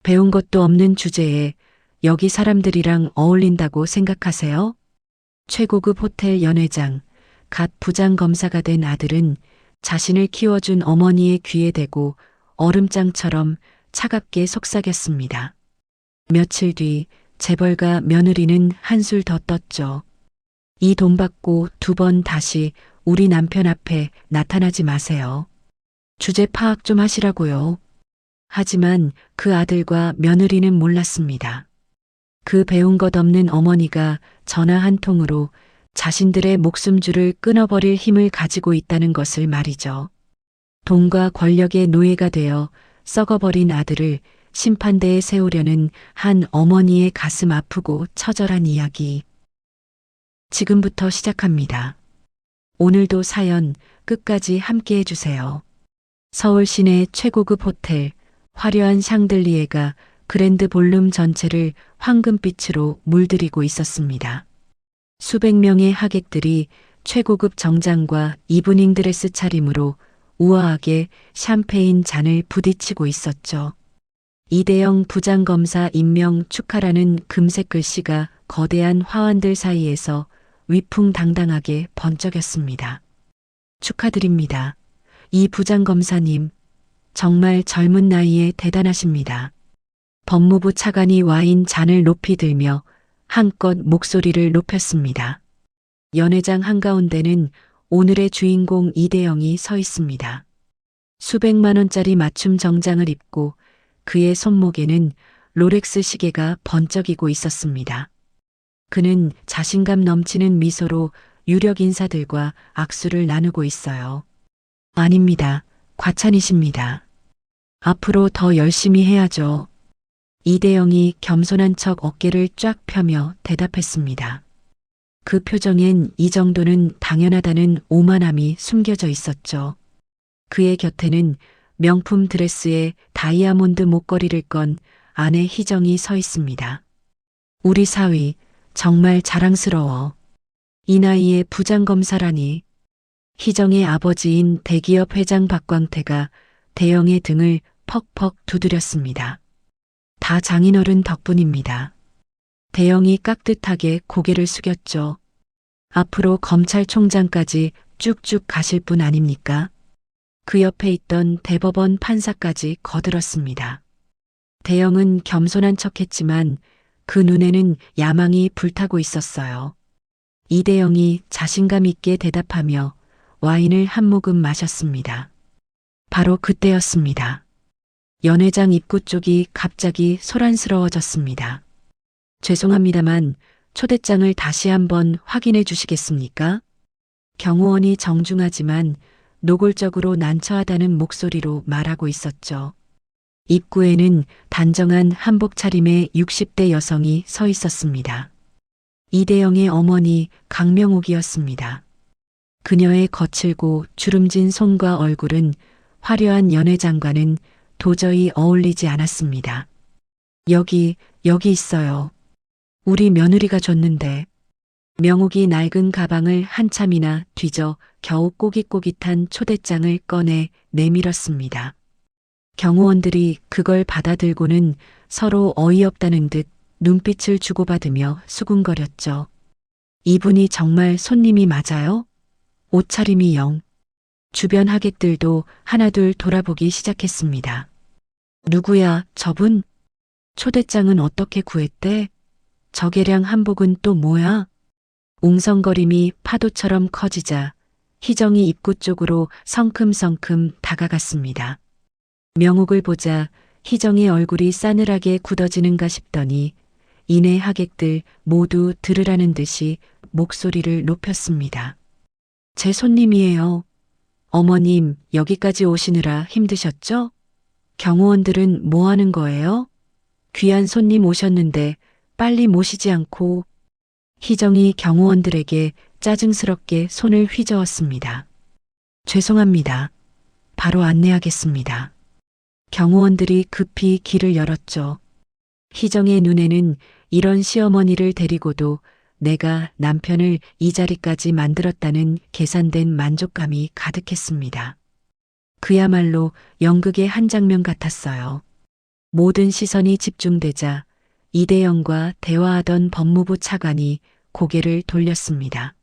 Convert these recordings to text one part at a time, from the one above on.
배운 것도 없는 주제에 여기 사람들이랑 어울린다고 생각하세요? 최고급 호텔 연회장, 갓 부장 검사가 된 아들은 자신을 키워준 어머니의 귀에 대고 얼음장처럼 차갑게 속삭였습니다. 며칠 뒤 재벌가 며느리는 한술 더 떴죠. 이 돈 받고 2번 다시 우리 남편 앞에 나타나지 마세요. 주제 파악 좀 하시라고요. 하지만 그 아들과 며느리는 몰랐습니다. 그 배운 것 없는 어머니가 전화 한 통으로 자신들의 목숨줄을 끊어버릴 힘을 가지고 있다는 것을 말이죠. 돈과 권력의 노예가 되어 썩어버린 아들을 심판대에 세우려는 한 어머니의 가슴 아프고 처절한 이야기. 지금부터 시작합니다. 오늘도 사연 끝까지 함께 해주세요. 서울 시내 최고급 호텔, 화려한 샹들리에가 그랜드 볼룸 전체를 황금빛으로 물들이고 있었습니다. 수백 명의 하객들이 최고급 정장과 이브닝 드레스 차림으로 우아하게 샴페인 잔을 부딪히고 있었죠. 이대영 부장검사 임명 축하라는 금색 글씨가 거대한 화환들 사이에서 위풍당당하게 번쩍였습니다. 축하드립니다. 이 부장검사님, 정말 젊은 나이에 대단하십니다. 법무부 차관이 와인 잔을 높이 들며 한껏 목소리를 높였습니다. 연회장 한가운데는 오늘의 주인공 이대영이 서 있습니다. 수백만 원짜리 맞춤 정장을 입고 그의 손목에는 롤렉스 시계가 번쩍이고 있었습니다. 그는 자신감 넘치는 미소로 유력 인사들과 악수를 나누고 있어요. 아닙니다. 과찬이십니다. 앞으로 더 열심히 해야죠. 이대영이 겸손한 척 어깨를 쫙 펴며 대답했습니다. 그 표정엔 이 정도는 당연하다는 오만함이 숨겨져 있었죠. 그의 곁에는 명품 드레스에 다이아몬드 목걸이를 건 아내 희정이 서 있습니다. 우리 사위, 정말 자랑스러워. 이 나이에 부장검사라니. 희정의 아버지인 대기업 회장 박광태가 대영의 등을 퍽퍽 두드렸습니다. 다 장인어른 덕분입니다. 대영이 깍듯하게 고개를 숙였죠. 앞으로 검찰총장까지 쭉쭉 가실 분 아닙니까? 그 옆에 있던 대법원 판사까지 거들었습니다. 대영은 겸손한 척했지만 그 눈에는 야망이 불타고 있었어요. 이대영이 자신감 있게 대답하며 와인을 한 모금 마셨습니다. 바로 그때였습니다. 연회장 입구 쪽이 갑자기 소란스러워졌습니다. 죄송합니다만 초대장을 다시 한번 확인해 주시겠습니까? 경호원이 정중하지만 노골적으로 난처하다는 목소리로 말하고 있었죠. 입구에는 단정한 한복 차림의 60대 여성이 서 있었습니다. 이대영의 어머니 강명옥이었습니다. 그녀의 거칠고 주름진 손과 얼굴은 화려한 연회장과는 도저히 어울리지 않았습니다. 여기 있어요. 우리 며느리가 줬는데. 명옥이 낡은 가방을 한참이나 뒤져 겨우 꼬깃꼬깃한 초대장을 꺼내 내밀었습니다. 경호원들이 그걸 받아들고는 서로 어이없다는 듯 눈빛을 주고받으며 수군거렸죠. 이분이 정말 손님이 맞아요? 옷차림이 영. 주변 하객들도 하나둘 돌아보기 시작했습니다. 누구야, 저분? 초대장은 어떻게 구했대? 저 개량 한복은 또 뭐야? 웅성거림이 파도처럼 커지자 희정이 입구 쪽으로 성큼성큼 다가갔습니다. 명옥을 보자 희정의 얼굴이 싸늘하게 굳어지는가 싶더니 이내 하객들 모두 들으라는 듯이 목소리를 높였습니다. 제 손님이에요. 어머님, 여기까지 오시느라 힘드셨죠? 경호원들은 뭐 하는 거예요? 귀한 손님 오셨는데 빨리 모시지 않고. 희정이 경호원들에게 짜증스럽게 손을 휘저었습니다. 죄송합니다. 바로 안내하겠습니다. 경호원들이 급히 길을 열었죠. 희정의 눈에는 이런 시어머니를 데리고도 내가 남편을 이 자리까지 만들었다는 계산된 만족감이 가득했습니다. 그야말로 연극의 한 장면 같았어요. 모든 시선이 집중되자 이대영과 대화하던 법무부 차관이 고개를 돌렸습니다.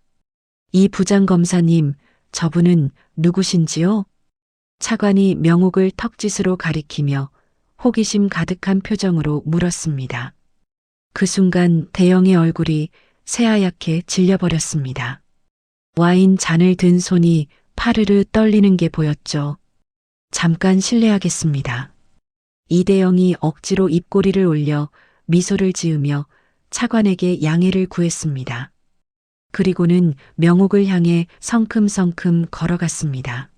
이 부장검사님, 저분은 누구신지요? 차관이 명옥을 턱짓으로 가리키며 호기심 가득한 표정으로 물었습니다. 그 순간 대영의 얼굴이 새하얗게 질려버렸습니다. 와인 잔을 든 손이 파르르 떨리는 게 보였죠. 잠깐 실례하겠습니다. 이대영이 억지로 입꼬리를 올려 미소를 지으며 차관에게 양해를 구했습니다. 그리고는 명옥을 향해 성큼성큼 걸어갔습니다.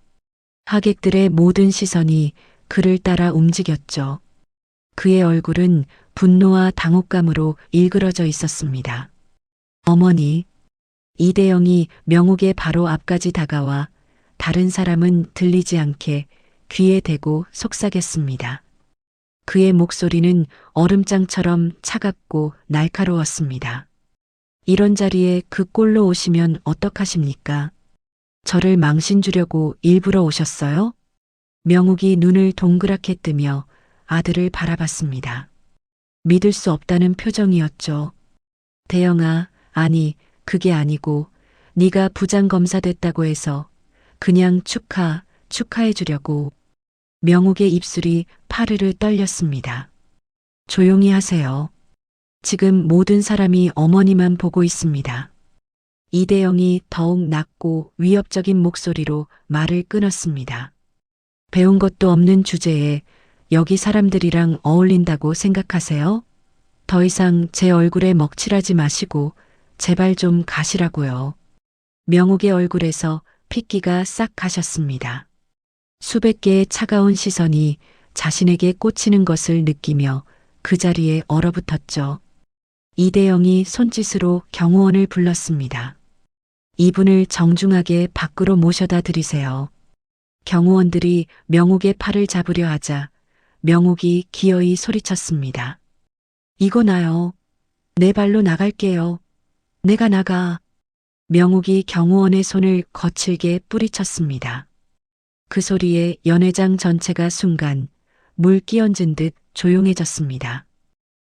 하객들의 모든 시선이 그를 따라 움직였죠. 그의 얼굴은 분노와 당혹감으로 일그러져 있었습니다. 어머니, 이대영이 명옥의 바로 앞까지 다가와 다른 사람은 들리지 않게 귀에 대고 속삭였습니다. 그의 목소리는 얼음장처럼 차갑고 날카로웠습니다. 이런 자리에 그 꼴로 오시면 어떡하십니까? 저를 망신 주려고 일부러 오셨어요? 명옥이 눈을 동그랗게 뜨며 아들을 바라봤습니다. 믿을 수 없다는 표정이었죠. 대영아, 아니, 그게 아니고 네가 부장검사 됐다고 해서 그냥 축하해 주려고. 명옥의 입술이 파르르 떨렸습니다. 조용히 하세요. 지금 모든 사람이 어머니만 보고 있습니다. 이대영이 더욱 낮고 위협적인 목소리로 말을 끊었습니다. 배운 것도 없는 주제에 여기 사람들이랑 어울린다고 생각하세요? 더 이상 제 얼굴에 먹칠하지 마시고 제발 좀 가시라고요. 명옥의 얼굴에서 핏기가 싹 가셨습니다. 수백 개의 차가운 시선이 자신에게 꽂히는 것을 느끼며 그 자리에 얼어붙었죠. 이대영이 손짓으로 경호원을 불렀습니다. 이분을 정중하게 밖으로 모셔다 드리세요. 경호원들이 명옥의 팔을 잡으려 하자 명옥이 기어이 소리쳤습니다. 이거 나요. 내 발로 나갈게요. 내가 나가. 명옥이 경호원의 손을 거칠게 뿌리쳤습니다. 그 소리에 연회장 전체가 순간 물 끼얹은 듯 조용해졌습니다.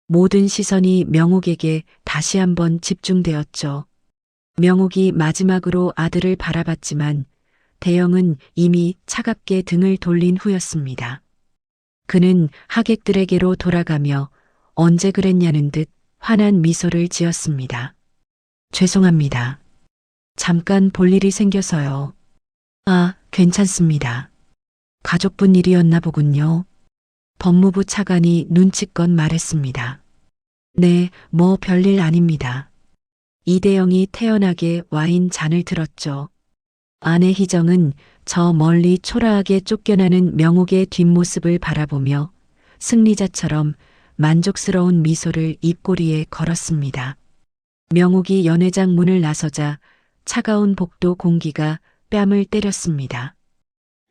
모든 시선이 명옥에게 다시 한번 집중되었죠. 명옥이 마지막으로 아들을 바라봤지만 대영은 이미 차갑게 등을 돌린 후였습니다. 그는 하객들에게로 돌아가며 언제 그랬냐는 듯 환한 미소를 지었습니다. 죄송합니다. 잠깐 볼 일이 생겨서요. 아, 괜찮습니다. 가족분 일이었나 보군요. 법무부 차관이 눈치껏 말했습니다. 네, 뭐 별일 아닙니다. 이대영이 태연하게 와인 잔을 들었죠. 아내 희정은 저 멀리 초라하게 쫓겨나는 명옥의 뒷모습을 바라보며 승리자처럼 만족스러운 미소를 입꼬리에 걸었습니다. 명옥이 연회장 문을 나서자 차가운 복도 공기가 뺨을 때렸습니다.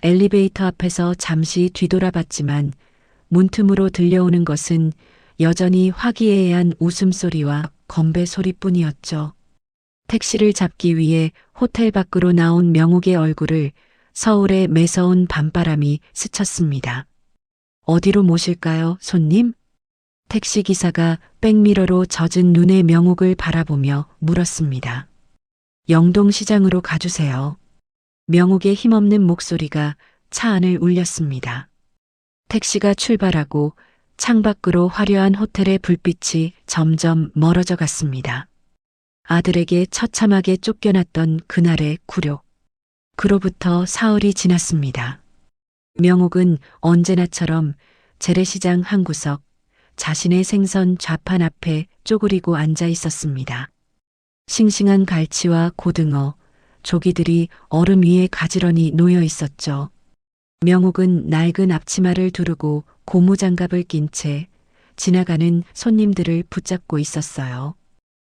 엘리베이터 앞에서 잠시 뒤돌아봤지만 문틈으로 들려오는 것은 여전히 화기애애한 웃음소리와 건배 소리뿐이었죠. 택시를 잡기 위해 호텔 밖으로 나온 명옥의 얼굴을 서울의 매서운 밤바람이 스쳤습니다. 어디로 모실까요, 손님? 택시기사가 백미러로 젖은 눈의 명옥을 바라보며 물었습니다. 영동시장으로 가주세요. 명옥의 힘없는 목소리가 차 안을 울렸습니다. 택시가 출발하고 창밖으로 화려한 호텔의 불빛이 점점 멀어져 갔습니다. 아들에게 처참하게 쫓겨났던 그날의 굴욕. 그로부터 사흘이 지났습니다. 명옥은 언제나처럼 재래시장 한 구석, 자신의 생선 좌판 앞에 쪼그리고 앉아 있었습니다. 싱싱한 갈치와 고등어, 조기들이 얼음 위에 가지런히 놓여 있었죠. 명옥은 낡은 앞치마를 두르고 고무장갑을 낀 채 지나가는 손님들을 붙잡고 있었어요.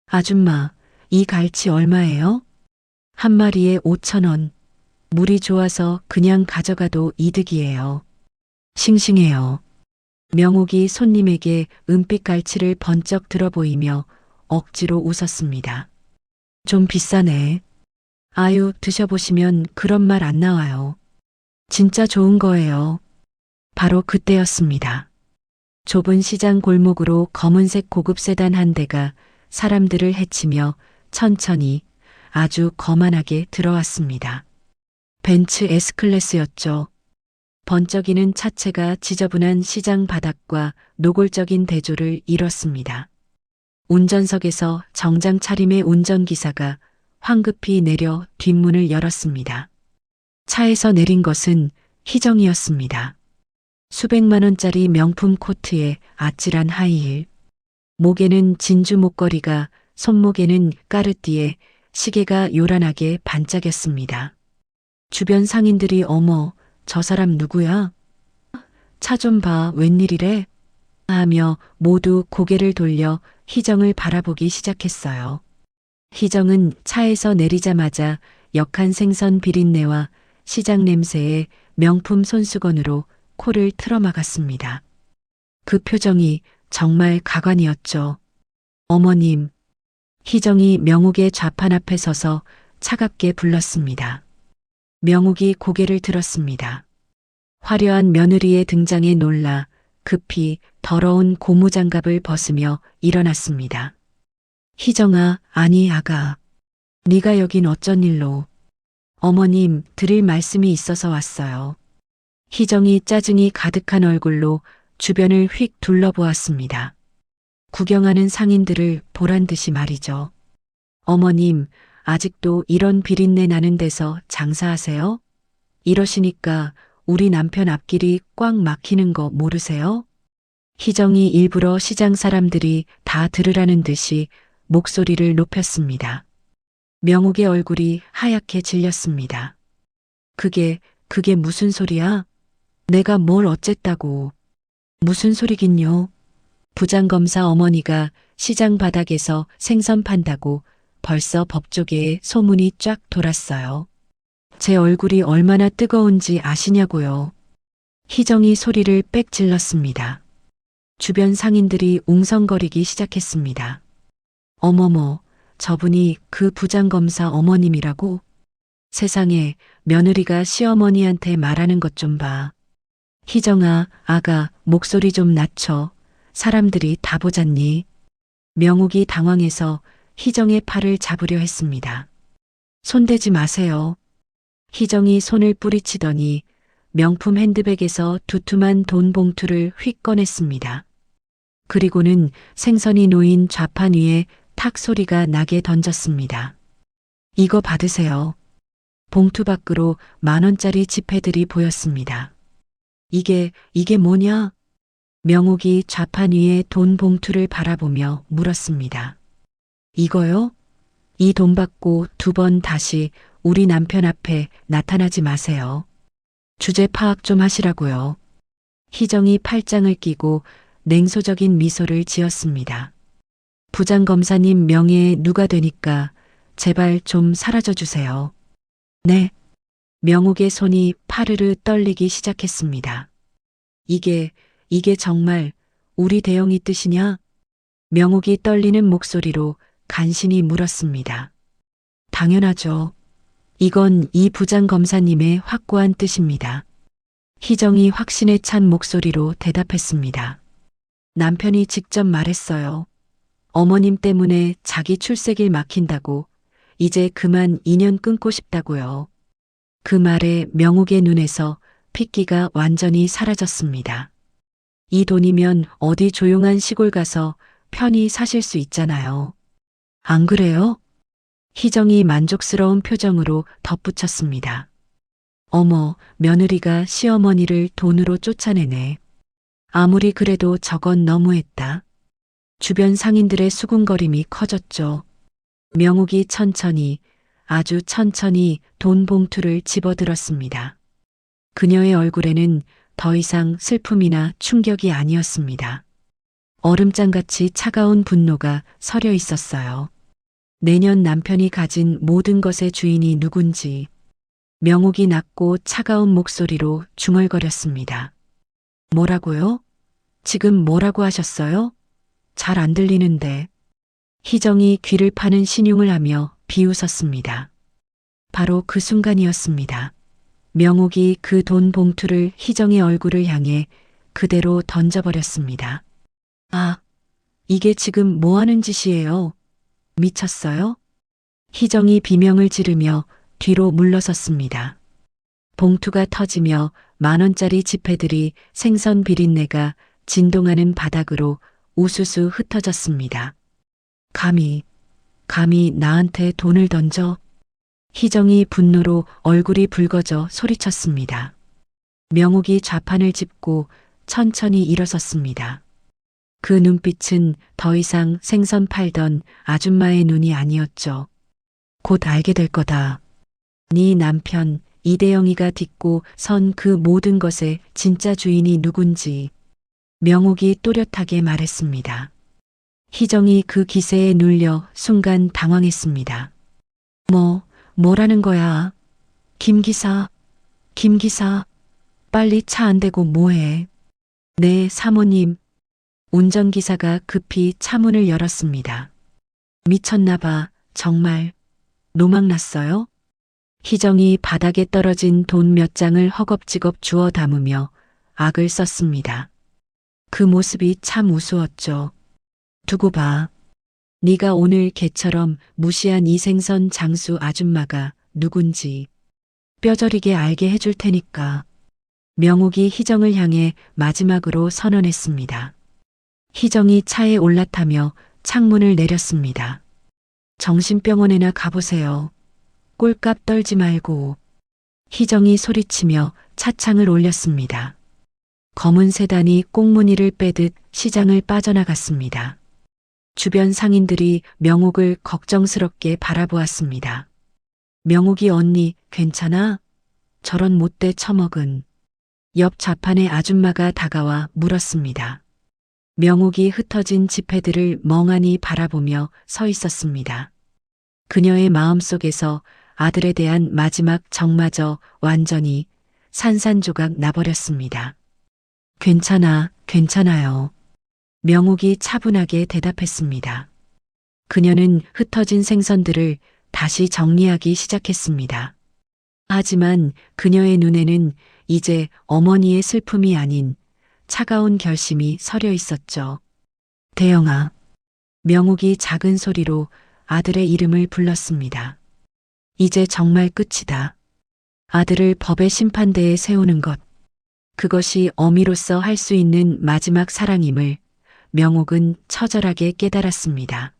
아줌마, 이 갈치 얼마예요? 한 마리에 5,000원. 물이 좋아서 그냥 가져가도 이득이에요. 싱싱해요. 명옥이 손님에게 은빛 갈치를 번쩍 들어 보이며 억지로 웃었습니다. 좀 비싸네. 아유, 드셔보시면 그런 말 안 나와요. 진짜 좋은 거예요. 바로 그때였습니다. 좁은 시장 골목으로 검은색 고급 세단 한 대가 사람들을 헤치며 천천히 아주 거만하게 들어왔습니다. 벤츠 S클래스였죠. 번쩍이는 차체가 지저분한 시장 바닥과 노골적인 대조를 이뤘습니다. 운전석에서 정장 차림의 운전기사가 황급히 내려 뒷문을 열었습니다. 차에서 내린 것은 희정이었습니다. 수백만 원짜리 명품 코트에 아찔한 하이힐, 목에는 진주 목걸이가, 손목에는 까르띠에 시계가 요란하게 반짝였습니다. 주변 상인들이 어머, 저 사람 누구야? 차 좀 봐, 웬일이래? 하며 모두 고개를 돌려 희정을 바라보기 시작했어요. 희정은 차에서 내리자마자 역한 생선 비린내와 시장 냄새에 명품 손수건으로 코를 틀어막았습니다. 그 표정이 정말 가관이었죠. 어머님, 희정이 명욱의 좌판 앞에 서서 차갑게 불렀습니다. 명욱이 고개를 들었습니다. 화려한 며느리의 등장에 놀라 급히 더러운 고무장갑을 벗으며 일어났습니다. 희정아, 아니 아가. 네가 여긴 어쩐 일로. 어머님, 드릴 말씀이 있어서 왔어요. 희정이 짜증이 가득한 얼굴로 주변을 휙 둘러보았습니다. 구경하는 상인들을 보란 듯이 말이죠. 어머님, 아직도 이런 비린내 나는 데서 장사하세요? 이러시니까 우리 남편 앞길이 꽉 막히는 거 모르세요? 희정이 일부러 시장 사람들이 다 들으라는 듯이 목소리를 높였습니다. 명욱의 얼굴이 하얗게 질렸습니다. 그게 무슨 소리야? 내가 뭘 어쨌다고. 무슨 소리긴요. 부장검사 어머니가 시장 바닥에서 생선 판다고 벌써 법조계에 소문이 쫙 돌았어요. 제 얼굴이 얼마나 뜨거운지 아시냐고요. 희정이 소리를 빽 질렀습니다. 주변 상인들이 웅성거리기 시작했습니다. 어머머, 저분이 그 부장검사 어머님이라고? 세상에, 며느리가 시어머니한테 말하는 것 좀 봐. 희정아, 아가, 목소리 좀 낮춰. 사람들이 다 보잖니. 명욱이 당황해서 희정의 팔을 잡으려 했습니다. 손대지 마세요. 희정이 손을 뿌리치더니 명품 핸드백에서 두툼한 돈 봉투를 휙 꺼냈습니다. 그리고는 생선이 놓인 좌판 위에 탁 소리가 나게 던졌습니다. 이거 받으세요. 봉투 밖으로 10,000원짜리 지폐들이 보였습니다. 이게 뭐냐? 명욱이 좌판 위에 돈 봉투를 바라보며 물었습니다. 이거요? 이 돈 받고 2번 다시 우리 남편 앞에 나타나지 마세요. 주제 파악 좀 하시라고요. 희정이 팔짱을 끼고 냉소적인 미소를 지었습니다. 부장검사님 명예에 누가 되니까 제발 좀 사라져 주세요. 네. 명욱의 손이 파르르 떨리기 시작했습니다. 이게 정말 우리 대영이 뜻이냐? 명욱이 떨리는 목소리로 간신히 물었습니다. 당연하죠. 이건 이 부장검사님의 확고한 뜻입니다. 희정이 확신에 찬 목소리로 대답했습니다. 남편이 직접 말했어요. 어머님 때문에 자기 출세길 막힌다고 이제 그만 인연 끊고 싶다고요. 그 말에 명욱의 눈에서 핏기가 완전히 사라졌습니다. 이 돈이면 어디 조용한 시골 가서 편히 사실 수 있잖아요. 안 그래요? 희정이 만족스러운 표정으로 덧붙였습니다. 어머, 며느리가 시어머니를 돈으로 쫓아내네. 아무리 그래도 저건 너무했다. 주변 상인들의 수군거림이 커졌죠. 명욱이 천천히, 아주 천천히 돈 봉투를 집어들었습니다. 그녀의 얼굴에는 더 이상 슬픔이나 충격이 아니었습니다. 얼음장같이 차가운 분노가 서려 있었어요. 내년 남편이 가진 모든 것의 주인이 누군지 명욱이 낮고 차가운 목소리로 중얼거렸습니다. 뭐라고요? 지금 뭐라고 하셨어요? 잘 안 들리는데. 희정이 귀를 파는 신용을 하며 비웃었습니다. 바로 그 순간이었습니다. 명욱이 그 돈 봉투를 희정의 얼굴을 향해 그대로 던져버렸습니다. 아, 이게 지금 뭐 하는 짓이에요? 미쳤어요? 희정이 비명을 지르며 뒤로 물러섰습니다. 봉투가 터지며 10,000원짜리 지폐들이 생선 비린내가 진동하는 바닥으로 우수수 흩어졌습니다. 감히 나한테 돈을 던져? 희정이 분노로 얼굴이 붉어져 소리쳤습니다. 명옥이 좌판을 짚고 천천히 일어섰습니다. 그 눈빛은 더 이상 생선 팔던 아줌마의 눈이 아니었죠. 곧 알게 될 거다. 네 남편 이대영이가 딛고 선 그 모든 것의 진짜 주인이 누군지. 명옥이 또렷하게 말했습니다. 희정이 그 기세에 눌려 순간 당황했습니다. 뭐라는 거야? 김 기사, 빨리 차 안 대고 뭐해? 네, 사모님. 운전기사가 급히 차문을 열었습니다. 미쳤나 봐, 정말. 노망 났어요? 희정이 바닥에 떨어진 돈 몇 장을 허겁지겁 주워 담으며 악을 썼습니다. 그 모습이 참 우스웠죠. 두고 봐. 네가 오늘 개처럼 무시한 이 생선 장수 아줌마가 누군지 뼈저리게 알게 해줄 테니까. 명옥이 희정을 향해 마지막으로 선언했습니다. 희정이 차에 올라타며 창문을 내렸습니다. 정신병원에나 가보세요. 꼴값 떨지 말고. 희정이 소리치며 차창을 올렸습니다. 검은 세단이 꽁무니를 빼듯 시장을 빠져나갔습니다. 주변 상인들이 명옥을 걱정스럽게 바라보았습니다. 명옥이 언니 괜찮아? 저런 못돼 처먹은. 옆 좌판의 아줌마가 다가와 물었습니다. 명옥이 흩어진 지폐들을 멍하니 바라보며 서 있었습니다. 그녀의 마음속에서 아들에 대한 마지막 정마저 완전히 산산조각 나버렸습니다. 괜찮아요. 명옥이 차분하게 대답했습니다. 그녀는 흩어진 생선들을 다시 정리하기 시작했습니다. 하지만 그녀의 눈에는 이제 어머니의 슬픔이 아닌 차가운 결심이 서려 있었죠. 대영아. 명옥이 작은 소리로 아들의 이름을 불렀습니다. 이제 정말 끝이다. 아들을 법의 심판대에 세우는 것. 그것이 어미로서 할 수 있는 마지막 사랑임을 명옥은 처절하게 깨달았습니다.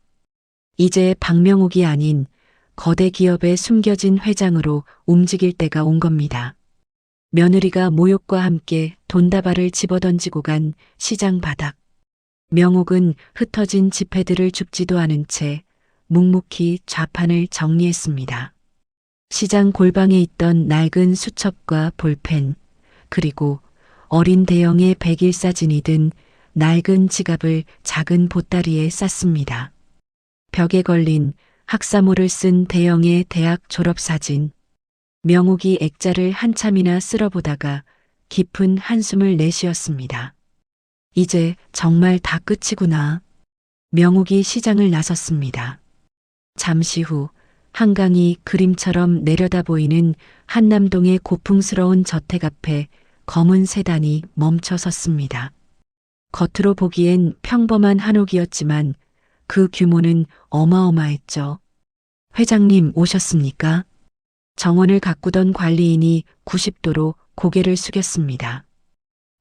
이제 박명옥이 아닌 거대 기업의 숨겨진 회장으로 움직일 때가 온 겁니다. 며느리가 모욕과 함께 돈다발을 집어던지고 간 시장 바닥. 명옥은 흩어진 지폐들을 줍지도 않은 채 묵묵히 좌판을 정리했습니다. 시장 골방에 있던 낡은 수첩과 볼펜, 그리고 어린 대영의 백일 사진이 든 낡은 지갑을 작은 보따리에 쌌습니다. 벽에 걸린 학사모를 쓴 대영의 대학 졸업사진. 명옥이 액자를 한참이나 쓸어보다가 깊은 한숨을 내쉬었습니다. 이제 정말 다 끝이구나. 명옥이 시장을 나섰습니다. 잠시 후 한강이 그림처럼 내려다 보이는 한남동의 고풍스러운 저택 앞에 검은 세단이 멈춰 섰습니다. 겉으로 보기엔 평범한 한옥이었지만 그 규모는 어마어마했죠. 회장님 오셨습니까? 정원을 가꾸던 관리인이 90도로 고개를 숙였습니다.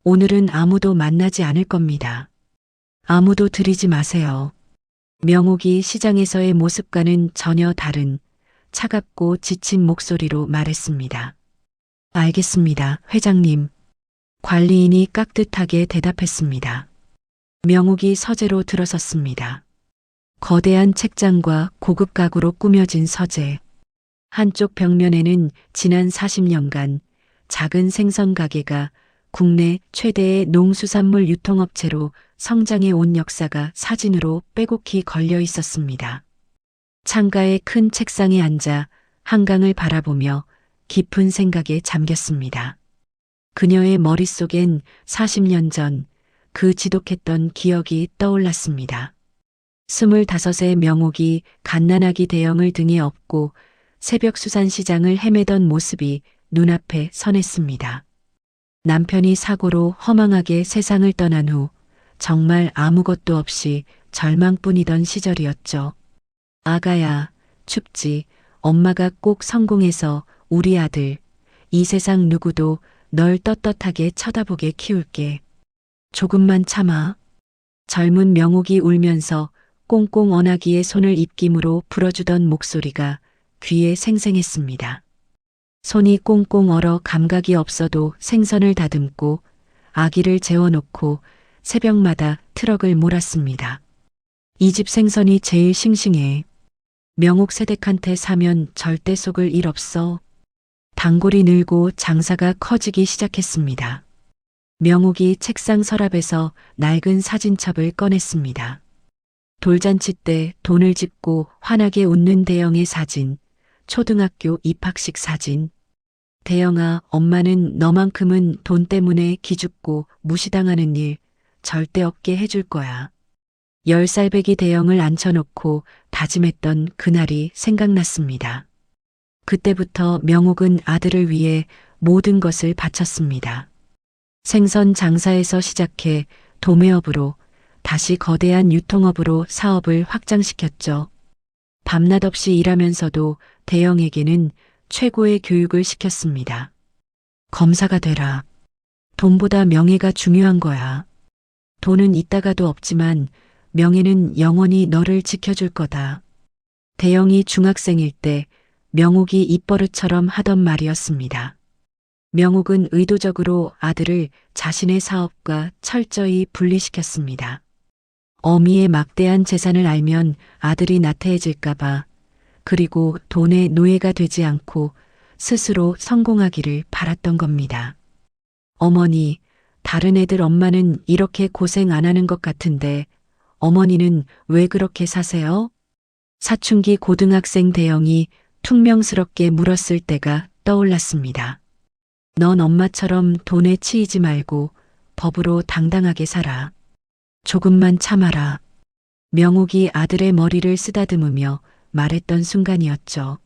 오늘은 아무도 만나지 않을 겁니다. 아무도 들이지 마세요. 명옥이 시장에서의 모습과는 전혀 다른 차갑고 지친 목소리로 말했습니다. 알겠습니다, 회장님. 관리인이 깍듯하게 대답했습니다. 명옥이 서재로 들어섰습니다. 거대한 책장과 고급 가구로 꾸며진 서재. 한쪽 벽면에는 지난 40년간 작은 생선 가게가 국내 최대의 농수산물 유통업체로 성장해 온 역사가 사진으로 빼곡히 걸려 있었습니다. 창가의 큰 책상에 앉아 한강을 바라보며 깊은 생각에 잠겼습니다. 그녀의 머릿속엔 40년 전 그 지독했던 기억이 떠올랐습니다. 25의 명옥이 갓난아기 대영을 등에 업고 새벽 수산시장을 헤매던 모습이 눈앞에 선했습니다. 남편이 사고로 허망하게 세상을 떠난 후 정말 아무것도 없이 절망뿐이던 시절이었죠. 아가야, 춥지. 엄마가 꼭 성공해서 우리 아들, 이 세상 누구도 널 떳떳하게 쳐다보게 키울게. 조금만 참아. 젊은 명옥이 울면서 꽁꽁 언아기의 손을 입김으로 불어주던 목소리가 귀에 생생했습니다. 손이 꽁꽁 얼어 감각이 없어도 생선을 다듬고 아기를 재워놓고 새벽마다 트럭을 몰았습니다. 이 집 생선이 제일 싱싱해. 명옥 세댁한테 사면 절대 속을 일 없어. 단골이 늘고 장사가 커지기 시작했습니다. 명옥이 책상 서랍에서 낡은 사진첩을 꺼냈습니다. 돌잔치 때 돈을 짚고 환하게 웃는 대영의 사진, 초등학교 입학식 사진. 대영아, 엄마는 너만큼은 돈 때문에 기죽고 무시당하는 일 절대 없게 해줄 거야. 10살 배기 대영을 앉혀놓고 다짐했던 그날이 생각났습니다. 그때부터 명옥은 아들을 위해 모든 것을 바쳤습니다. 생선 장사에서 시작해 도매업으로 다시 거대한 유통업으로 사업을 확장시켰죠. 밤낮 없이 일하면서도 대영에게는 최고의 교육을 시켰습니다. 검사가 되라. 돈보다 명예가 중요한 거야. 돈은 있다가도 없지만 명예는 영원히 너를 지켜줄 거다. 대영이 중학생일 때 명옥이 입버릇처럼 하던 말이었습니다. 명옥은 의도적으로 아들을 자신의 사업과 철저히 분리시켰습니다. 어미의 막대한 재산을 알면 아들이 나태해질까봐, 그리고 돈의 노예가 되지 않고 스스로 성공하기를 바랐던 겁니다. 어머니, 다른 애들 엄마는 이렇게 고생 안 하는 것 같은데 어머니는 왜 그렇게 사세요? 사춘기 고등학생 대영이 퉁명스럽게 물었을 때가 떠올랐습니다. 넌 엄마처럼 돈에 치이지 말고 법으로 당당하게 살아. 조금만 참아라. 명옥이 아들의 머리를 쓰다듬으며 말했던 순간이었죠.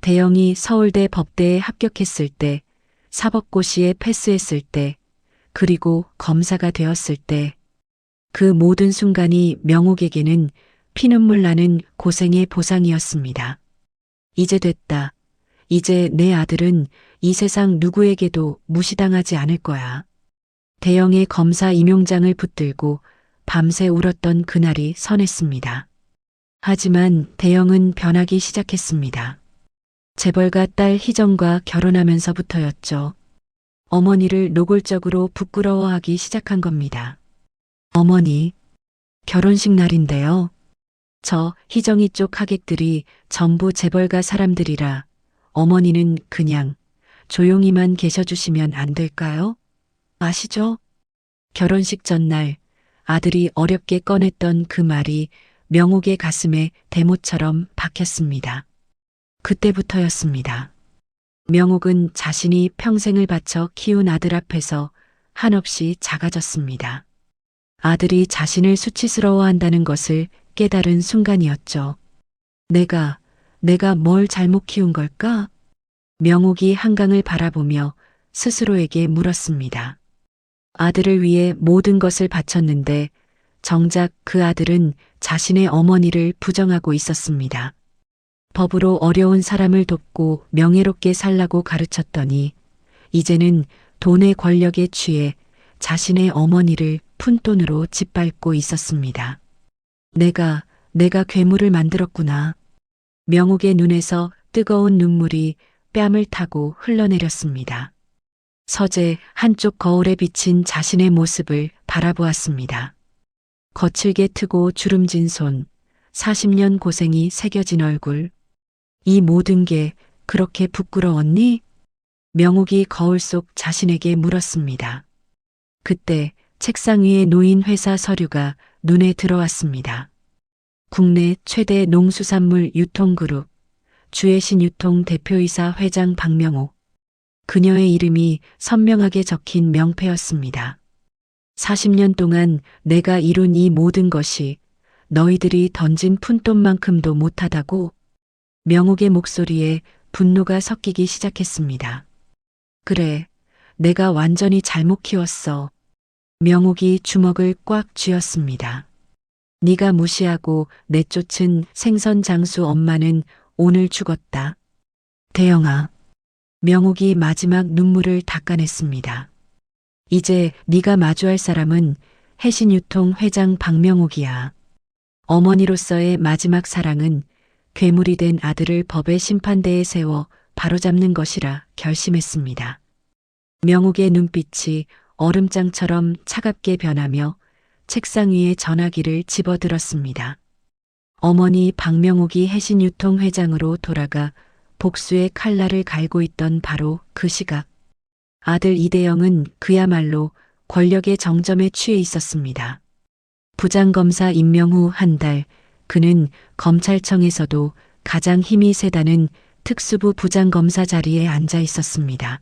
대영이 서울대 법대에 합격했을 때, 사법고시에 패스했을 때, 그리고 검사가 되었을 때, 그 모든 순간이 명옥에게는 피눈물 나는 고생의 보상이었습니다. 이제 됐다. 이제 내 아들은 이 세상 누구에게도 무시당하지 않을 거야. 대영의 검사 임용장을 붙들고 밤새 울었던 그날이 선했습니다. 하지만 대영은 변하기 시작했습니다. 재벌가 딸 희정과 결혼하면서부터였죠. 어머니를 노골적으로 부끄러워하기 시작한 겁니다. 어머니, 결혼식 날인데요. 저 희정이 쪽 하객들이 전부 재벌가 사람들이라 어머니는 그냥 조용히만 계셔주시면 안 될까요? 아시죠? 결혼식 전날 아들이 어렵게 꺼냈던 그 말이 명옥의 가슴에 대못처럼 박혔습니다. 그때부터였습니다. 명옥은 자신이 평생을 바쳐 키운 아들 앞에서 한없이 작아졌습니다. 아들이 자신을 수치스러워한다는 것을 깨달은 순간이었죠. 내가 뭘 잘못 키운 걸까? 명옥이 한강을 바라보며 스스로에게 물었습니다. 아들을 위해 모든 것을 바쳤는데 정작 그 아들은 자신의 어머니를 부정하고 있었습니다. 법으로 어려운 사람을 돕고 명예롭게 살라고 가르쳤더니 이제는 돈의 권력에 취해 자신의 어머니를 푼돈으로 짓밟고 있었습니다. 내가 괴물을 만들었구나. 명옥의 눈에서 뜨거운 눈물이 뺨을 타고 흘러내렸습니다. 서재 한쪽 거울에 비친 자신의 모습을 바라보았습니다. 거칠게 트고 주름진 손, 40년 고생이 새겨진 얼굴. 이 모든 게 그렇게 부끄러웠니? 명옥이 거울 속 자신에게 물었습니다. 그때 책상 위에 놓인 회사 서류가 눈에 들어왔습니다. 국내 최대 농수산물 유통그룹 주애신 유통 대표이사 회장 박명옥. 그녀의 이름이 선명하게 적힌 명패였습니다. 40년 동안 내가 이룬 이 모든 것이 너희들이 던진 푼돈만큼도 못하다고? 명옥의 목소리에 분노가 섞이기 시작했습니다. 그래, 내가 완전히 잘못 키웠어. 명옥이 주먹을 꽉 쥐었습니다. 네가 무시하고 내쫓은 생선 장수 엄마는 오늘 죽었다. 대영아. 명옥이 마지막 눈물을 닦아냈습니다. 이제 네가 마주할 사람은 해신유통 회장 박명옥이야. 어머니로서의 마지막 사랑은 괴물이 된 아들을 법의 심판대에 세워 바로잡는 것이라 결심했습니다. 명옥의 눈빛이 얼음장처럼 차갑게 변하며 책상 위에 전화기를 집어들었습니다. 어머니 박명옥이 해신유통 회장으로 돌아가 복수의 칼날을 갈고 있던 바로 그 시각. 아들 이대영은 그야말로 권력의 정점에 취해 있었습니다. 부장검사 임명 후 한 달, 그는 검찰청에서도 가장 힘이 세다는 특수부 부장검사 자리에 앉아 있었습니다.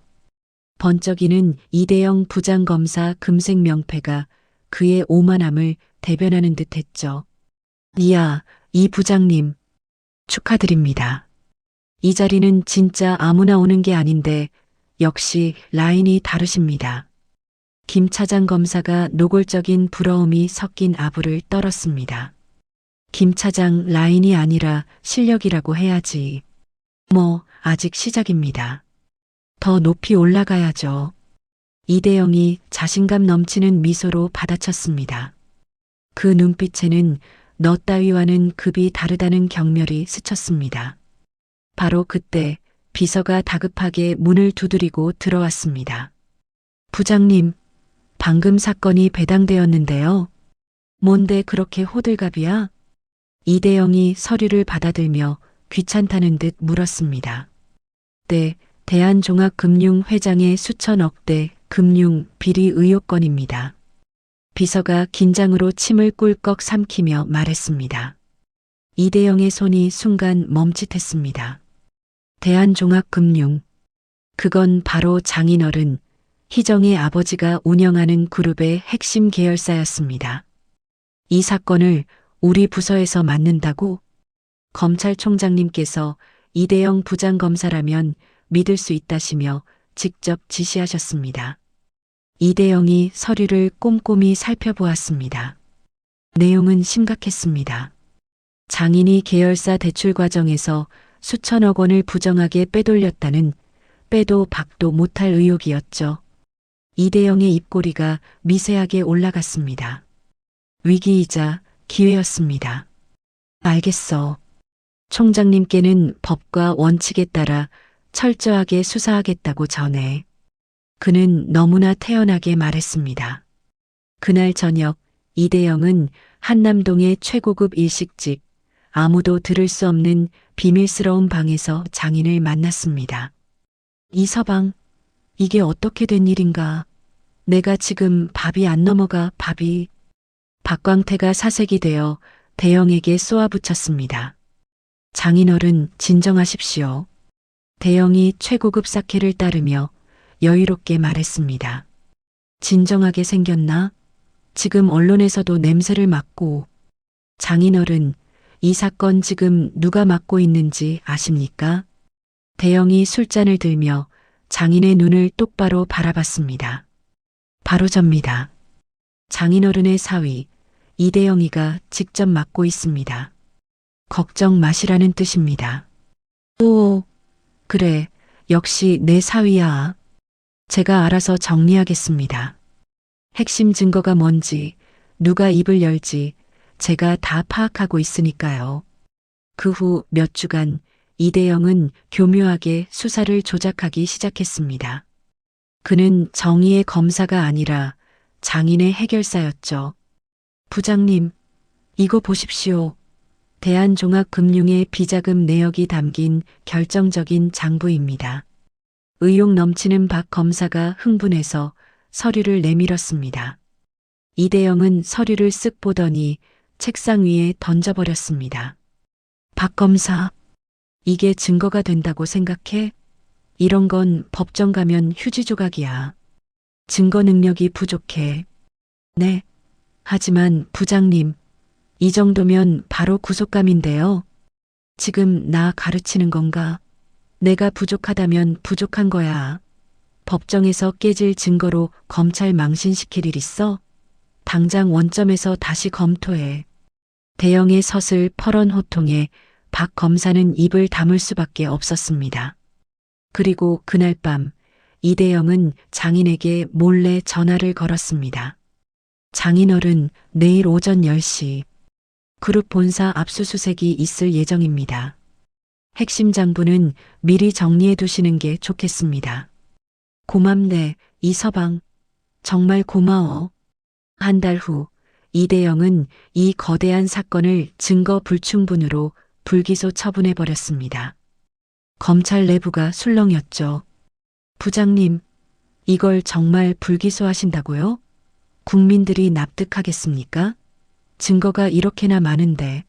번쩍이는 이대영 부장검사 금색 명패가 그의 오만함을 대변하는 듯했죠. 이야, 이 부장님. 축하드립니다. 이 자리는 진짜 아무나 오는 게 아닌데 역시 라인이 다르십니다. 김 차장 검사가 노골적인 부러움이 섞인 아부를 떨었습니다. 김 차장 라인이 아니라 실력이라고 해야지. 뭐 아직 시작입니다. 더 높이 올라가야죠. 이대영이 자신감 넘치는 미소로 받아쳤습니다. 그 눈빛에는 너 따위와는 급이 다르다는 경멸이 스쳤습니다. 바로 그때 비서가 다급하게 문을 두드리고 들어왔습니다. 부장님, 방금 사건이 배당되었는데요. 뭔데 그렇게 호들갑이야? 이대영이 서류를 받아들며 귀찮다는 듯 물었습니다. 네, 대한종합금융회장의 수천억대 금융 비리 의혹 건입니다. 비서가 긴장으로 침을 꿀꺽 삼키며 말했습니다. 이대영의 손이 순간 멈칫했습니다. 대한종합금융. 그건 바로 장인어른, 희정의 아버지가 운영하는 그룹의 핵심 계열사였습니다. 이 사건을 우리 부서에서 맡는다고? 검찰총장님께서 이대영 부장검사라면 믿을 수 있다시며 직접 지시하셨습니다. 이대영이 서류를 꼼꼼히 살펴보았습니다. 내용은 심각했습니다. 장인이 계열사 대출 과정에서 수천억 원을 부정하게 빼돌렸다는 빼도 박도 못할 의혹이었죠. 이대영의 입꼬리가 미세하게 올라갔습니다. 위기이자 기회였습니다. 알겠어. 총장님께는 법과 원칙에 따라 철저하게 수사하겠다고 전해. 그는 너무나 태연하게 말했습니다. 그날 저녁 이대영은 한남동의 최고급 일식집, 아무도 들을 수 없는 비밀스러운 방에서 장인을 만났습니다. 이 서방, 이게 어떻게 된 일인가? 내가 지금 밥이 안 넘어가. 밥이. 박광태가 사색이 되어 대영에게 쏘아붙였습니다. 장인어른 진정하십시오. 대영이 최고급 사케를 따르며 여유롭게 말했습니다. 진정하게 생겼나? 지금 언론에서도 냄새를 맡고. 장인어른, 이 사건 지금 누가 맡고 있는지 아십니까? 대영이 술잔을 들며 장인의 눈을 똑바로 바라봤습니다. 바로 접니다. 장인어른의 사위, 이대영이가 직접 맡고 있습니다. 걱정 마시라는 뜻입니다. 오, 그래, 역시 내 사위야. 제가 알아서 정리하겠습니다. 핵심 증거가 뭔지, 누가 입을 열지 제가 다 파악하고 있으니까요. 그 후 몇 주간 이대영은 교묘하게 수사를 조작하기 시작했습니다. 그는 정의의 검사가 아니라 장인의 해결사였죠. 부장님, 이거 보십시오. 대한종합금융의 비자금 내역이 담긴 결정적인 장부입니다. 의욕 넘치는 박 검사가 흥분해서 서류를 내밀었습니다. 이대영은 서류를 쓱 보더니 책상 위에 던져버렸습니다. 박 검사, 이게 증거가 된다고 생각해? 이런 건 법정 가면 휴지 조각이야. 증거 능력이 부족해. 네. 하지만 부장님, 이 정도면 바로 구속감인데요. 지금 나 가르치는 건가? 내가 부족하다면 부족한 거야. 법정에서 깨질 증거로 검찰 망신시킬 일 있어? 당장 원점에서 다시 검토해. 대영의 서슬 퍼런 호통에 박 검사는 입을 다물 수밖에 없었습니다. 그리고 그날 밤 이대영은 장인에게 몰래 전화를 걸었습니다. 장인어른, 내일 오전 10시 그룹 본사 압수수색이 있을 예정입니다. 핵심 장부는 미리 정리해 두시는 게 좋겠습니다. 고맙네, 이서방. 정말 고마워. 한 달 후 이대영은 이 거대한 사건을 증거 불충분으로 불기소 처분해 버렸습니다. 검찰 내부가 술렁였죠. 부장님, 이걸 정말 불기소하신다고요? 국민들이 납득하겠습니까? 증거가 이렇게나 많은데.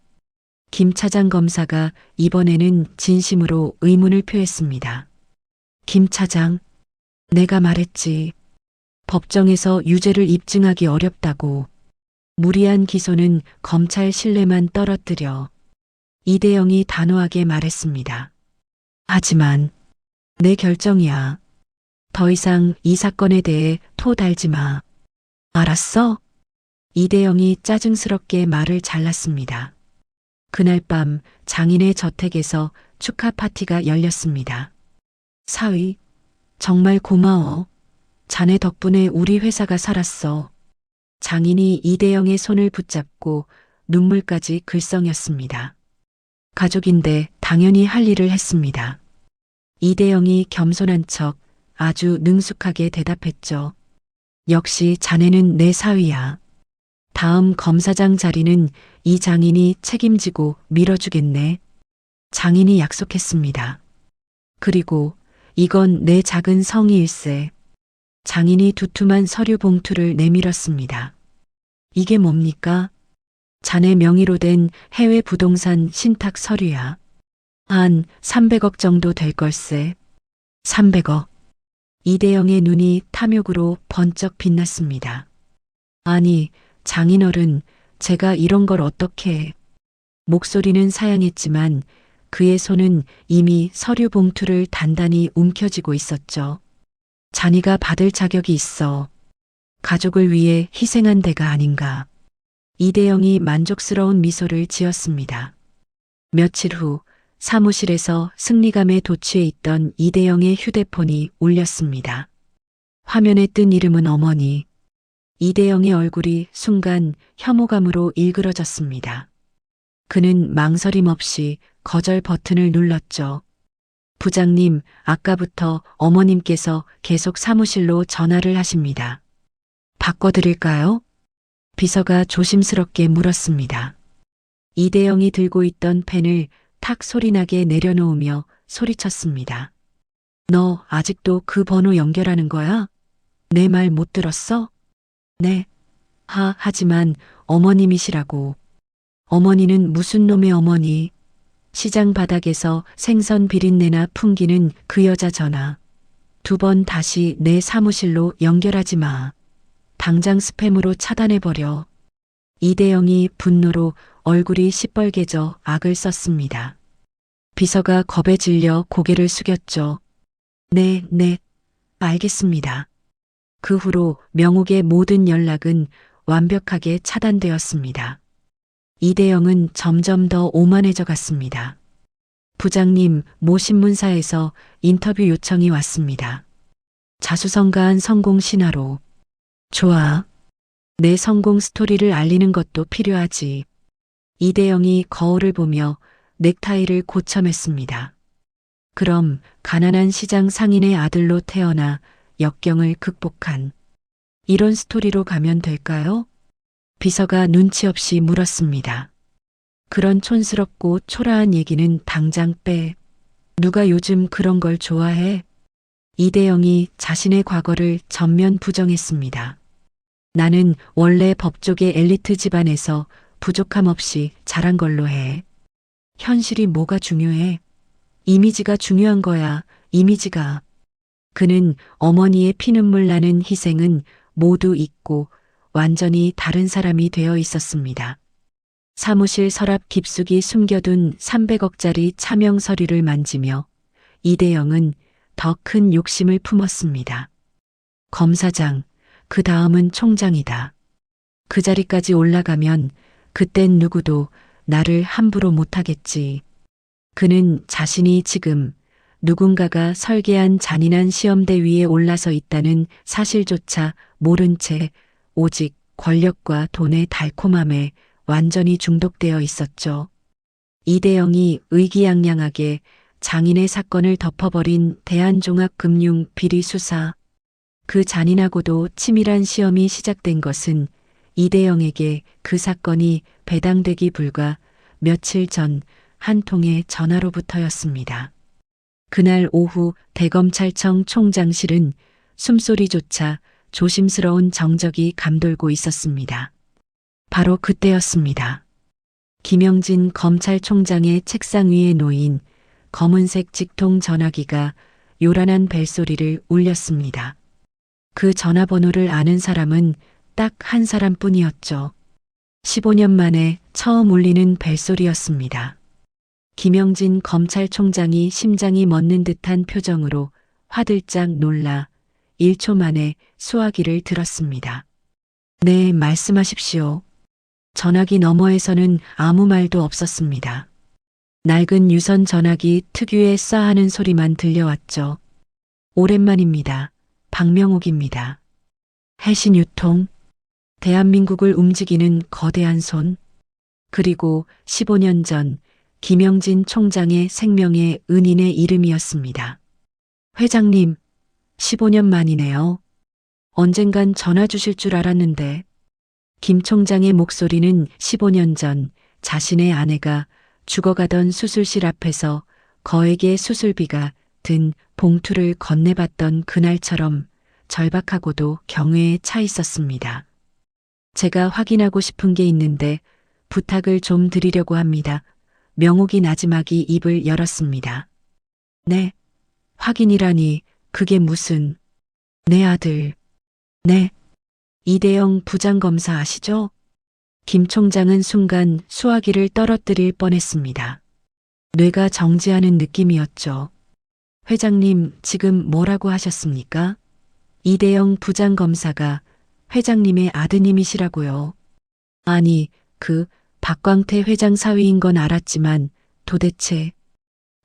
김 차장 검사가 이번에는 진심으로 의문을 표했습니다. 김 차장, 내가 말했지. 법정에서 유죄를 입증하기 어렵다고. 무리한 기소는 검찰 신뢰만 떨어뜨려. 이대영이 단호하게 말했습니다. 하지만 내 결정이야. 더 이상 이 사건에 대해 토 달지 마. 알았어? 이대영이 짜증스럽게 말을 잘랐습니다. 그날 밤 장인의 저택에서 축하 파티가 열렸습니다. 사위, 정말 고마워. 자네 덕분에 우리 회사가 살았어. 장인이 이대영의 손을 붙잡고 눈물까지 글썽였습니다. 가족인데 당연히 할 일을 했습니다. 이대영이 겸손한 척 아주 능숙하게 대답했죠. 역시 자네는 내 사위야. 다음 검사장 자리는 이 장인이 책임지고 밀어주겠네. 장인이 약속했습니다. 그리고 이건 내 작은 성의일세. 장인이 두툼한 서류 봉투를 내밀었습니다. 이게 뭡니까? 자네 명의로 된 해외 부동산 신탁 서류야. 한 300억 정도 될 걸세. 300억. 이대영의 눈이 탐욕으로 번쩍 빛났습니다. 아니, 장인어른, 제가 이런 걸 어떻게 해. 목소리는 사양했지만 그의 손은 이미 서류 봉투를 단단히 움켜쥐고 있었죠. 자네가 받을 자격이 있어. 가족을 위해 희생한 데가 아닌가. 이대영이 만족스러운 미소를 지었습니다. 며칠 후 사무실에서 승리감에 도취해 있던 이대영의 휴대폰이 울렸습니다. 화면에 뜬 이름은 어머니. 이대영의 얼굴이 순간 혐오감으로 일그러졌습니다. 그는 망설임 없이 거절 버튼을 눌렀죠. 부장님, 아까부터 어머님께서 계속 사무실로 전화를 하십니다. 바꿔드릴까요? 비서가 조심스럽게 물었습니다. 이대영이 들고 있던 펜을 탁 소리나게 내려놓으며 소리쳤습니다. 너 아직도 그 번호 연결하는 거야? 내 말 못 들었어? 네. 하지만 어머님이시라고. 어머니는 무슨 놈의 어머니? 시장 바닥에서 생선 비린내나 풍기는 그 여자 전화. 2번 다시 내 사무실로 연결하지 마. 당장 스팸으로 차단해버려. 이대영이 분노로 얼굴이 시뻘개져 악을 썼습니다. 비서가 겁에 질려 고개를 숙였죠. 네, 알겠습니다. 그 후로 명옥의 모든 연락은 완벽하게 차단되었습니다. 이대영은 점점 더 오만해져 갔습니다. 부장님, 모 신문사에서 인터뷰 요청이 왔습니다. 자수성가한 성공 신화로. 좋아. 내 성공 스토리를 알리는 것도 필요하지. 이대영이 거울을 보며 넥타이를 고쳐맸습니다. 그럼 가난한 시장 상인의 아들로 태어나 역경을 극복한 이런 스토리로 가면 될까요? 비서가 눈치 없이 물었습니다. 그런 촌스럽고 초라한 얘기는 당장 빼. 누가 요즘 그런 걸 좋아해? 이대영이 자신의 과거를 전면 부정했습니다. 나는 원래 법조계 엘리트 집안에서 부족함 없이 자란 걸로 해. 현실이 뭐가 중요해? 이미지가 중요한 거야, 이미지가. 그는 어머니의 피눈물 나는 희생은 모두 잊고 완전히 다른 사람이 되어 있었습니다. 사무실 서랍 깊숙이 숨겨둔 300억짜리 차명 서류를 만지며 이대영은 더 큰 욕심을 품었습니다. 검사장, 그 다음은 총장이다. 그 자리까지 올라가면 그땐 누구도 나를 함부로 못하겠지. 그는 자신이 지금 누군가가 설계한 잔인한 시험대 위에 올라서 있다는 사실조차 모른 채 오직 권력과 돈의 달콤함에 완전히 중독되어 있었죠. 이대영이 의기양양하게 장인의 사건을 덮어버린 대한종합금융비리수사. 그 잔인하고도 치밀한 시험이 시작된 것은 이대영에게 그 사건이 배당되기 불과 며칠 전 한 통의 전화로부터였습니다. 그날 오후 대검찰청 총장실은 숨소리조차 조심스러운 정적이 감돌고 있었습니다. 바로 그때였습니다. 김영진 검찰총장의 책상 위에 놓인 검은색 직통 전화기가 요란한 벨소리를 울렸습니다. 그 전화번호를 아는 사람은 딱 한 사람뿐이었죠. 15년 만에 처음 울리는 벨소리였습니다. 김영진 검찰총장이 심장이 멎는 듯한 표정으로 화들짝 놀라 1초 만에 수화기를 들었습니다. 네, 말씀하십시오. 전화기 너머에서는 아무 말도 없었습니다. 낡은 유선 전화기 특유의 싸하는 소리만 들려왔죠. 오랜만입니다. 박명옥입니다. 해신유통, 대한민국을 움직이는 거대한 손, 그리고 15년 전 김영진 총장의 생명의 은인의 이름이었습니다. 회장님, 15년 만이네요. 언젠간 전화 주실 줄 알았는데. 김 총장의 목소리는 15년 전 자신의 아내가 죽어가던 수술실 앞에서 거액의 수술비가 든 봉투를 건네봤던 그날처럼 절박하고도 경외에 차 있었습니다. 제가 확인하고 싶은 게 있는데 부탁을 좀 드리려고 합니다. 명옥이 나지막이 입을 열었습니다. 네, 확인이라니 그게 무슨... 내 아들... 네, 이대영 부장검사 아시죠? 김 총장은 순간 수화기를 떨어뜨릴 뻔했습니다. 뇌가 정지하는 느낌이었죠. 회장님, 지금 뭐라고 하셨습니까? 이대영 부장검사가 회장님의 아드님이시라고요. 아니, 그 박광태 회장 사위인 건 알았지만 도대체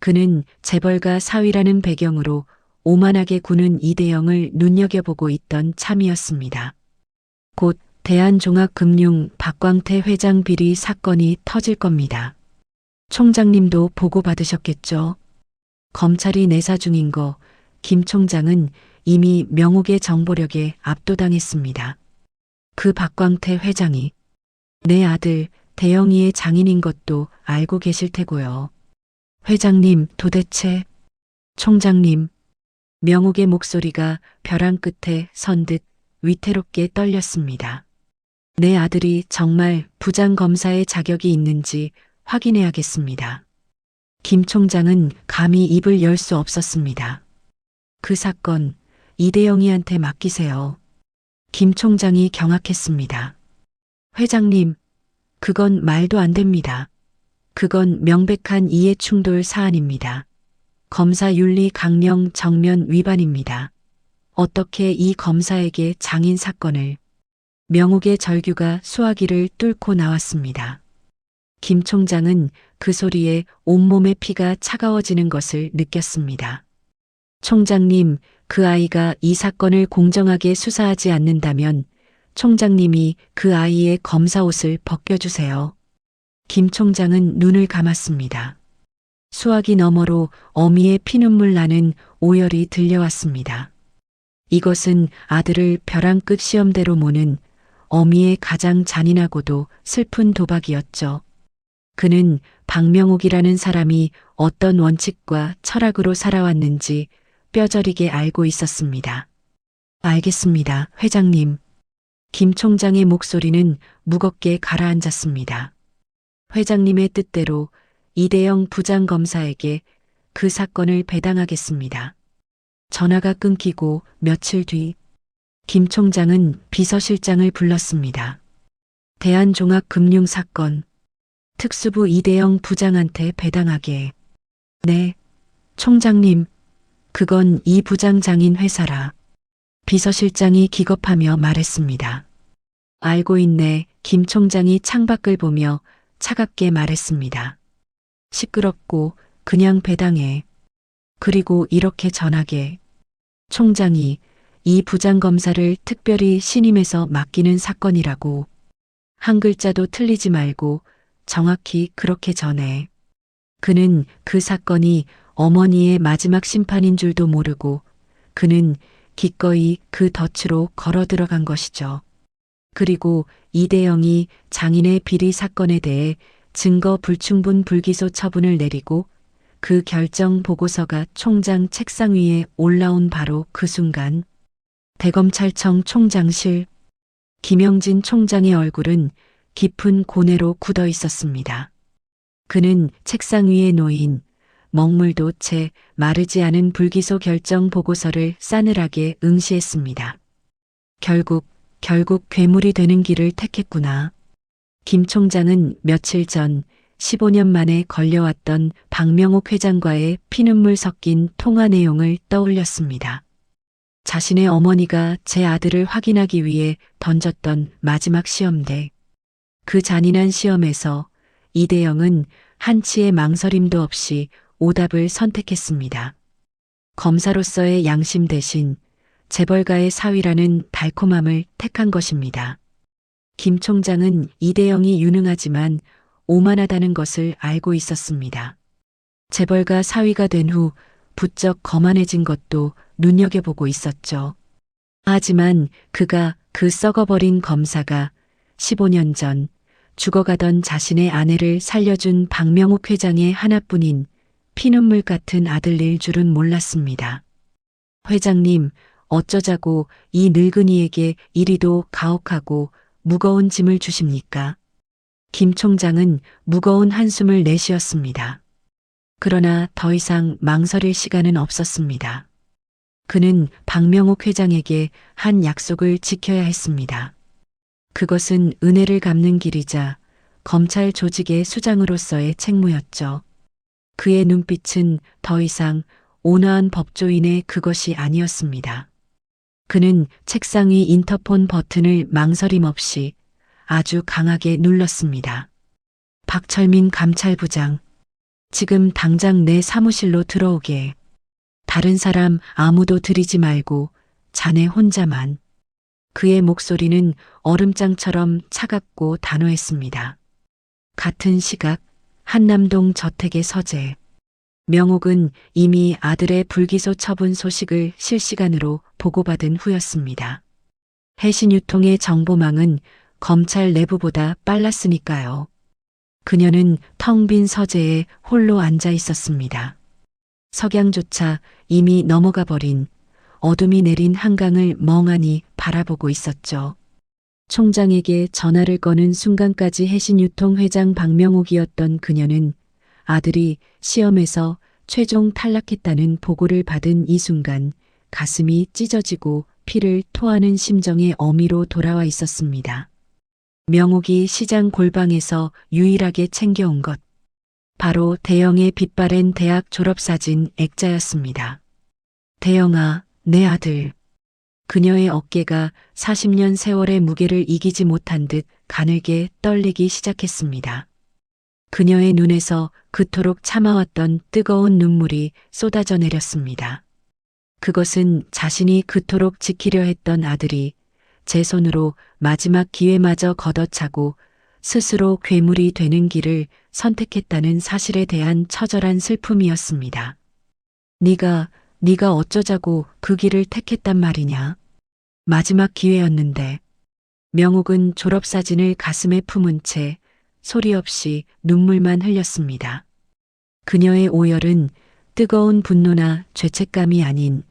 그는 재벌가 사위라는 배경으로 오만하게 구는 이대영을 눈여겨보고 있던 참이었습니다. 곧 대한종합금융 박광태 회장 비리 사건이 터질 겁니다. 총장님도 보고받으셨겠죠? 검찰이 내사 중인 거 김 총장은 이미 명옥의 정보력에 압도당했습니다. 그 박광태 회장이 내 아들 대영이의 장인인 것도 알고 계실 테고요. 회장님, 도대체... 총장님, 명옥의 목소리가 벼랑 끝에 선 듯 위태롭게 떨렸습니다. 내 아들이 정말 부장검사의 자격이 있는지 확인해야겠습니다. 김 총장은 감히 입을 열 수 없었습니다. 그 사건 이대영이한테 맡기세요. 김 총장이 경악했습니다. 회장님, 그건 말도 안 됩니다. 그건 명백한 이해충돌 사안입니다. 검사윤리 강령 정면 위반입니다. 어떻게 이 검사에게 장인 사건을... 명옥의 절규가 수화기를 뚫고 나왔습니다. 김 총장은 그 소리에 온몸의 피가 차가워지는 것을 느꼈습니다. 총장님, 그 아이가 이 사건을 공정하게 수사하지 않는다면 총장님이 그 아이의 검사 옷을 벗겨주세요. 김 총장은 눈을 감았습니다. 수화기 너머로 어미의 피눈물 나는 오열이 들려왔습니다. 이것은 아들을 벼랑 끝 시험대로 모는 어미의 가장 잔인하고도 슬픈 도박이었죠. 그는 박명옥이라는 사람이 어떤 원칙과 철학으로 살아왔는지 뼈저리게 알고 있었습니다. 알겠습니다, 회장님. 김 총장의 목소리는 무겁게 가라앉았습니다. 회장님의 뜻대로 이대영 부장검사에게 그 사건을 배당하겠습니다. 전화가 끊기고 며칠 뒤 김 총장은 비서실장을 불렀습니다. 대한종합금융사건, 특수부 이대영 부장한테 배당하게. 네, 총장님. 그건 이 부장 장인 회사라. 비서실장이 기겁하며 말했습니다. 알고 있네. 김 총장이 창밖을 보며 차갑게 말했습니다. 시끄럽고 그냥 배당해. 그리고 이렇게 전하게. 총장이 이 부장검사를 특별히 신임해서 맡기는 사건이라고. 한 글자도 틀리지 말고 정확히 그렇게 전해. 그는 그 사건이 어머니의 마지막 심판인 줄도 모르고 그는 기꺼이 그 덫으로 걸어 들어간 것이죠. 그리고 이대영이 장인의 비리 사건에 대해 증거 불충분 불기소 처분을 내리고 그 결정 보고서가 총장 책상 위에 올라온 바로 그 순간 대검찰청 총장실 김영진 총장의 얼굴은 깊은 고뇌로 굳어 있었습니다. 그는 책상 위에 놓인 먹물도 채 마르지 않은 불기소 결정 보고서를 싸늘하게 응시했습니다. 결국 괴물이 되는 길을 택했구나. 김 총장은 며칠 전 15년 만에 걸려왔던 박명옥 회장과의 피눈물 섞인 통화 내용을 떠올렸습니다. 자신의 어머니가 제 아들을 확인하기 위해 던졌던 마지막 시험대. 그 잔인한 시험에서 이대영은 한치의 망설임도 없이 오답을 선택했습니다. 검사로서의 양심 대신 재벌가의 사위라는 달콤함을 택한 것입니다. 김 총장은 이대영이 유능하지만 오만하다는 것을 알고 있었습니다. 재벌가 사위가 된 후 부쩍 거만해진 것도 눈여겨보고 있었죠. 하지만 그가 그 썩어버린 검사가 15년 전 죽어가던 자신의 아내를 살려준 박명옥 회장의 하나뿐인 피눈물 같은 아들일 줄은 몰랐습니다. 회장님, 어쩌자고 이 늙은이에게 이리도 가혹하고 무거운 짐을 주십니까? 김 총장은 무거운 한숨을 내쉬었습니다. 그러나 더 이상 망설일 시간은 없었습니다. 그는 박명옥 회장에게 한 약속을 지켜야 했습니다. 그것은 은혜를 갚는 길이자 검찰 조직의 수장으로서의 책무였죠. 그의 눈빛은 더 이상 온화한 법조인의 그것이 아니었습니다. 그는 책상 위 인터폰 버튼을 망설임 없이 아주 강하게 눌렀습니다. 박철민 감찰부장, 지금 당장 내 사무실로 들어오게. 다른 사람 아무도 들이지 말고 자네 혼자만. 그의 목소리는 얼음장처럼 차갑고 단호했습니다. 같은 시각 한남동 저택의 서재. 명옥은 이미 아들의 불기소 처분 소식을 실시간으로 보고받은 후였습니다. 해신유통의 정보망은 검찰 내부보다 빨랐으니까요. 그녀는 텅 빈 서재에 홀로 앉아 있었습니다. 석양조차 이미 넘어가 버린 어둠이 내린 한강을 멍하니 바라보고 있었죠. 총장에게 전화를 거는 순간까지 해신유통 회장 박명옥이었던 그녀는 아들이 시험에서 최종 탈락했다는 보고를 받은 이 순간 가슴이 찢어지고 피를 토하는 심정의 어미로 돌아와 있었습니다. 명옥이 시장 골방에서 유일하게 챙겨온 것. 바로 대영의 빛바랜 대학 졸업사진 액자였습니다. 대영아, 내 아들. 그녀의 어깨가 40년 세월의 무게를 이기지 못한 듯 가늘게 떨리기 시작했습니다. 그녀의 눈에서 그토록 참아왔던 뜨거운 눈물이 쏟아져 내렸습니다. 그것은 자신이 그토록 지키려 했던 아들이 제 손으로 마지막 기회마저 걷어차고 스스로 괴물이 되는 길을 선택했다는 사실에 대한 처절한 슬픔이었습니다. 네가 어쩌자고 그 길을 택했단 말이냐. 마지막 기회였는데. 명옥은 졸업사진을 가슴에 품은 채 소리 없이 눈물만 흘렸습니다. 그녀의 오열은 뜨거운 분노나 죄책감이 아닌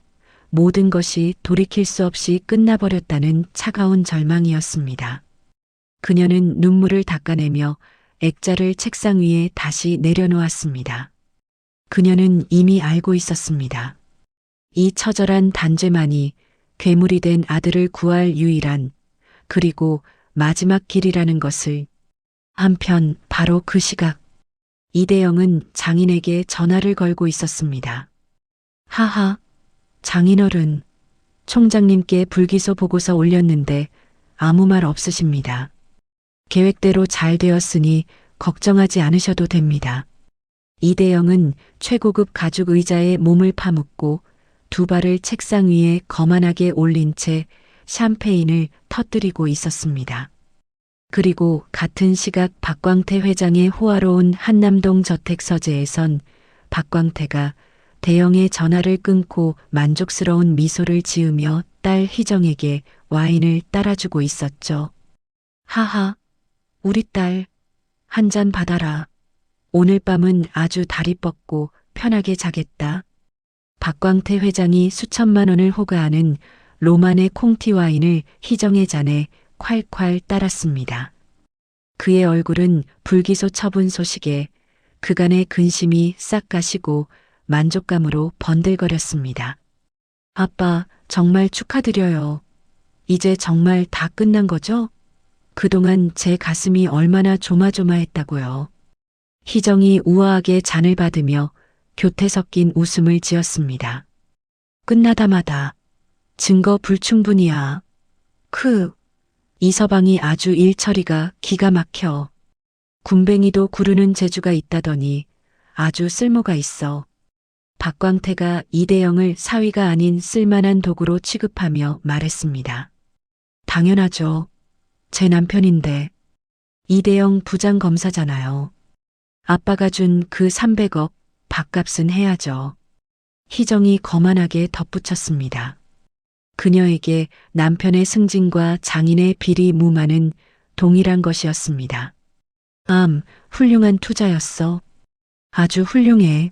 모든 것이 돌이킬 수 없이 끝나버렸다는 차가운 절망이었습니다. 그녀는 눈물을 닦아내며 액자를 책상 위에 다시 내려놓았습니다. 그녀는 이미 알고 있었습니다. 이 처절한 단죄만이 괴물이 된 아들을 구할 유일한 그리고 마지막 길이라는 것을. 한편 바로 그 시각 이대영은 장인에게 전화를 걸고 있었습니다. 하하, 장인어른, 총장님께 불기소 보고서 올렸는데 아무 말 없으십니다. 계획대로 잘 되었으니 걱정하지 않으셔도 됩니다. 이대영은 최고급 가죽 의자에 몸을 파묻고 두 발을 책상 위에 거만하게 올린 채 샴페인을 터뜨리고 있었습니다. 그리고 같은 시각 박광태 회장의 호화로운 한남동 저택서재에선 박광태가 대영의 전화를 끊고 만족스러운 미소를 지으며 딸 희정에게 와인을 따라주고 있었죠. 하하, 우리 딸, 한 잔 받아라. 오늘 밤은 아주 다리 뻗고 편하게 자겠다. 박광태 회장이 수천만 원을 호가하는 로만의 콩티 와인을 희정의 잔에 콸콸 따랐습니다. 그의 얼굴은 불기소 처분 소식에 그간의 근심이 싹 가시고 만족감으로 번들거렸습니다. 아빠, 정말 축하드려요. 이제 정말 다 끝난 거죠? 그동안 제 가슴이 얼마나 조마조마했다고요. 희정이 우아하게 잔을 받으며 교태 섞인 웃음을 지었습니다. 끝나다마다 증거 불충분이야. 이서방이 아주 일처리가 기가 막혀. 군뱅이도 구르는 재주가 있다더니 아주 쓸모가 있어. 박광태가 이대영을 사위가 아닌 쓸만한 도구로 취급하며 말했습니다. 당연하죠. 제 남편인데. 이대영 부장검사잖아요. 아빠가 준 그 300억 밥값은 해야죠. 희정이 거만하게 덧붙였습니다. 그녀에게 남편의 승진과 장인의 비리 무마는 동일한 것이었습니다. 훌륭한 투자였어. 아주 훌륭해.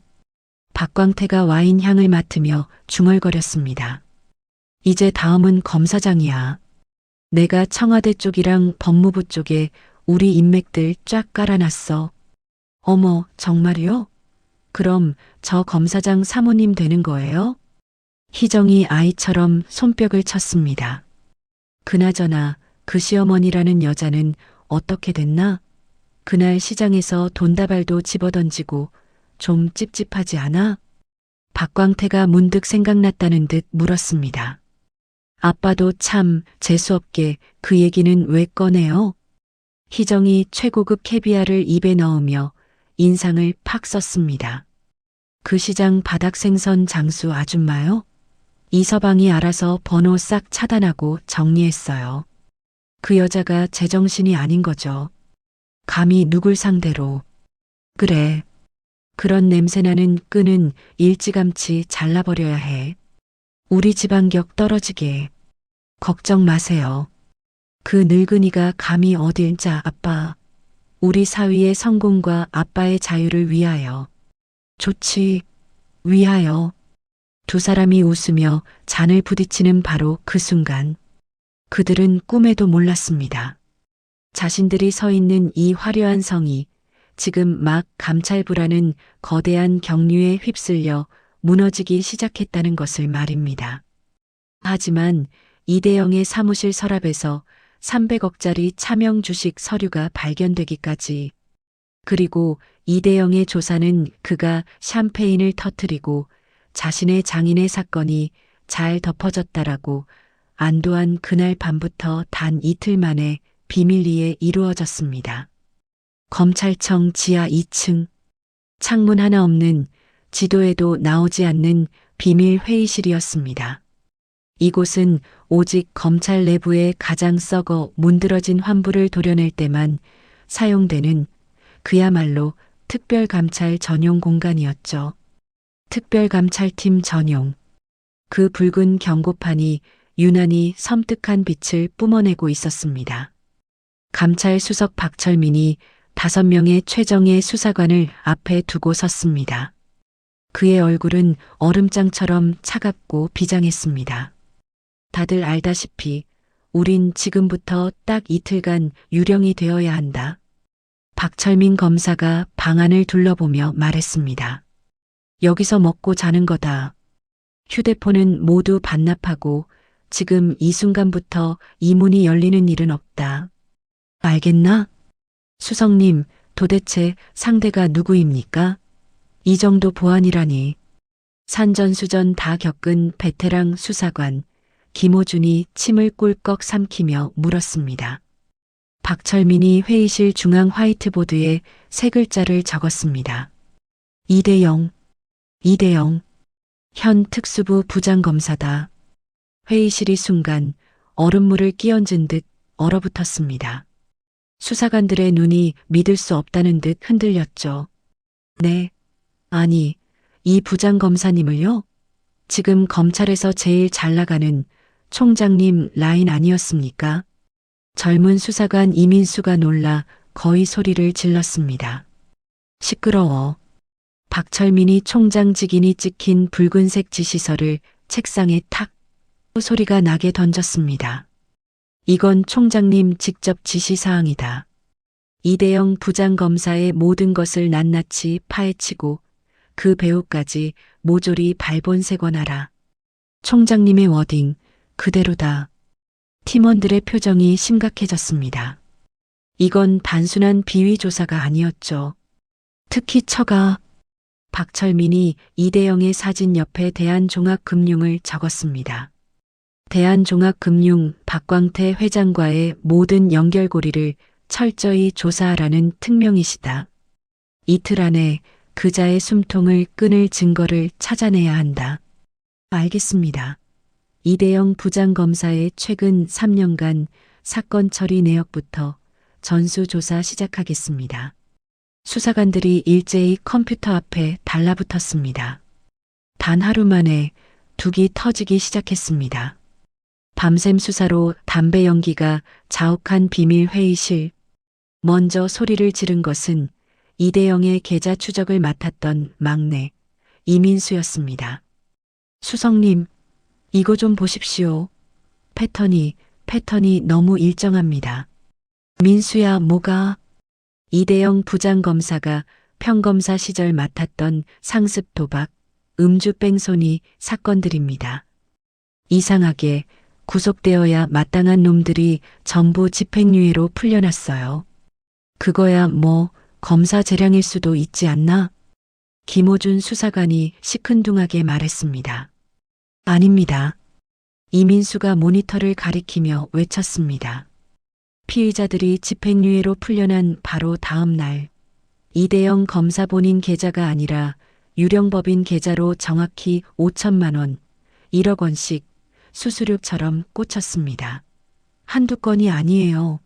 박광태가 와인 향을 맡으며 중얼거렸습니다. 이제 다음은 검사장이야. 내가 청와대 쪽이랑 법무부 쪽에 우리 인맥들 쫙 깔아놨어. 어머, 정말요? 그럼 저 검사장 사모님 되는 거예요? 희정이 아이처럼 손뼉을 쳤습니다. 그나저나 그 시어머니라는 여자는 어떻게 됐나? 그날 시장에서 돈다발도 집어던지고 좀 찝찝하지 않아? 박광태가 문득 생각났다는 듯 물었습니다. 아빠도 참 재수없게 그 얘기는 왜 꺼내요? 희정이 최고급 캐비아를 입에 넣으며 인상을 팍 썼습니다. 그 시장 바닥 생선 장수 아줌마요? 이서방이 알아서 번호 싹 차단하고 정리했어요. 그 여자가 제정신이 아닌 거죠. 감히 누굴 상대로. 그래. 그런 냄새나는 끈은 일찌감치 잘라버려야 해. 우리 집안격 떨어지게. 걱정 마세요. 그 늙은이가 감히 어딜. 자, 아빠. 우리 사위의 성공과 아빠의 자유를 위하여. 좋지. 위하여. 두 사람이 웃으며 잔을 부딪히는 바로 그 순간. 그들은 꿈에도 몰랐습니다. 자신들이 서 있는 이 화려한 성이 지금 막 감찰부라는 거대한 경류에 휩쓸려 무너지기 시작했다는 것을 말입니다. 하지만 이대영의 사무실 서랍에서 300억짜리 차명 주식 서류가 발견되기까지, 그리고 이대영의 조사는 그가 샴페인을 터뜨리고 자신의 장인의 사건이 잘 덮어졌다라고 안도한 그날 밤부터 단 이틀 만에 비밀리에 이루어졌습니다. 검찰청 지하 2층, 창문 하나 없는, 지도에도 나오지 않는 비밀 회의실이었습니다. 이곳은 오직 검찰 내부의 가장 썩어 문드러진 환부를 도려낼 때만 사용되는 그야말로 특별감찰 전용 공간이었죠. 특별감찰팀 전용. 그 붉은 경고판이 유난히 섬뜩한 빛을 뿜어내고 있었습니다. 감찰 수석 박철민이 5명의 최정예 수사관을 앞에 두고 섰습니다. 그의 얼굴은 얼음장처럼 차갑고 비장했습니다. 다들 알다시피 우린 지금부터 딱 이틀간 유령이 되어야 한다. 박철민 검사가 방안을 둘러보며 말했습니다. 여기서 먹고 자는 거다. 휴대폰은 모두 반납하고 지금 이 순간부터 이 문이 열리는 일은 없다. 알겠나? 수석님, 도대체 상대가 누구입니까? 이 정도 보안이라니. 산전수전 다 겪은 베테랑 수사관 김호준이 침을 꿀꺽 삼키며 물었습니다. 박철민이 회의실 중앙 화이트보드에 세 글자를 적었습니다. 이대영, 이대영, 현 특수부 부장검사다. 회의실이 순간 얼음물을 끼얹은 듯 얼어붙었습니다. 수사관들의 눈이 믿을 수 없다는 듯 흔들렸죠. 네, 아니, 이 부장검사님을요? 지금 검찰에서 제일 잘 나가는 총장님 라인 아니었습니까? 젊은 수사관 이민수가 놀라 거의 소리를 질렀습니다. 시끄러워. 박철민이 총장 직인이 찍힌 붉은색 지시서를 책상에 탁 소리가 나게 던졌습니다. 이건 총장님 직접 지시사항이다. 이대영 부장검사의 모든 것을 낱낱이 파헤치고 그 배우까지 모조리 발본색원하라. 총장님의 워딩 그대로다. 팀원들의 표정이 심각해졌습니다. 이건 단순한 비위 조사가 아니었죠. 특히 처가 박철민이 이대영의 사진 옆에 대한종합금융을 적었습니다. 대한종합금융 박광태 회장과의 모든 연결고리를 철저히 조사하라는 특명이시다. 이틀 안에 그자의 숨통을 끊을 증거를 찾아내야 한다. 알겠습니다. 이대영 부장검사의 최근 3년간 사건 처리 내역부터 전수조사 시작하겠습니다. 수사관들이 일제히 컴퓨터 앞에 달라붙었습니다. 단 하루 만에 둑이 터지기 시작했습니다. 밤샘 수사로 담배 연기가 자욱한 비밀 회의실. 먼저 소리를 지른 것은 이대영의 계좌 추적을 맡았던 막내 이민수였습니다. 수석님, 이거 좀 보십시오. 패턴이 너무 일정합니다. 민수야, 뭐가? 이대영 부장검사가 평검사 시절 맡았던 상습 도박, 음주 뺑소니 사건들입니다. 이상하게 구속되어야 마땅한 놈들이 전부 집행유예로 풀려났어요. 그거야 뭐 검사 재량일 수도 있지 않나? 김호준 수사관이 시큰둥하게 말했습니다. 아닙니다. 이민수가 모니터를 가리키며 외쳤습니다. 피의자들이 집행유예로 풀려난 바로 다음 날 이대영 검사 본인 계좌가 아니라 유령법인 계좌로 정확히 5천만 원, 1억 원씩 수수료처럼 꽂혔습니다. 한두 건이 아니에요.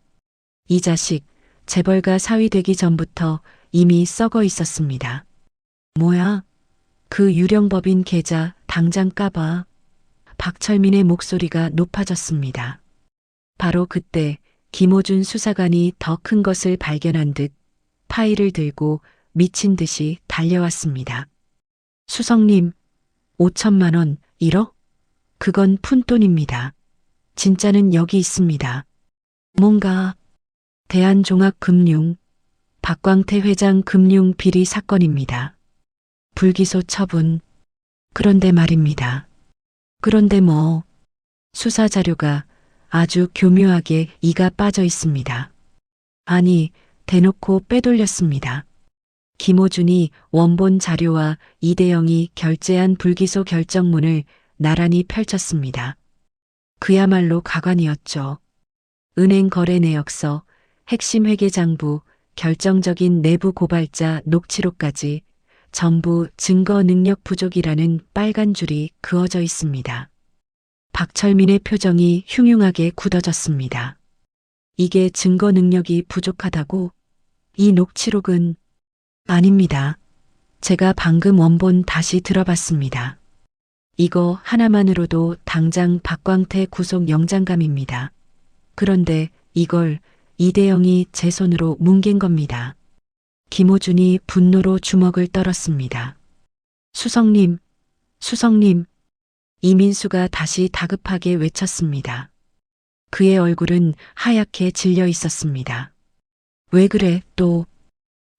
이 자식 재벌가 사위 되기 전부터 이미 썩어 있었습니다. 뭐야? 그 유령법인 계좌 당장 까봐. 박철민의 목소리가 높아졌습니다. 바로 그때 김호준 수사관이 더 큰 것을 발견한 듯 파일을 들고 미친 듯이 달려왔습니다. 수석님, 5천만 원, 1억? 그건 푼돈입니다. 진짜는 여기 있습니다. 뭔가 대한종합금융 박광태 회장 금융 비리 사건입니다. 불기소 처분. 그런데 말입니다. 그런데 뭐 수사 자료가 아주 교묘하게 이가 빠져 있습니다. 아니, 대놓고 빼돌렸습니다. 김호준이 원본 자료와 이대영이 결제한 불기소 결정문을 나란히 펼쳤습니다. 그야말로 가관이었죠. 은행 거래 내역서, 핵심 회계장부, 결정적인 내부 고발자 녹취록까지 전부 증거 능력 부족이라는 빨간 줄이 그어져 있습니다. 박철민의 표정이 흉흉하게 굳어졌습니다. 이게 증거 능력이 부족하다고? 이 녹취록은 아닙니다. 제가 방금 원본 다시 들어봤습니다. 이거 하나만으로도 당장 박광태 구속 영장감입니다. 그런데 이걸 이대영이 제 손으로 뭉갠 겁니다. 김호준이 분노로 주먹을 떨었습니다. 수석님, 수석님. 이민수가 다시 다급하게 외쳤습니다. 그의 얼굴은 하얗게 질려 있었습니다. 왜 그래, 또?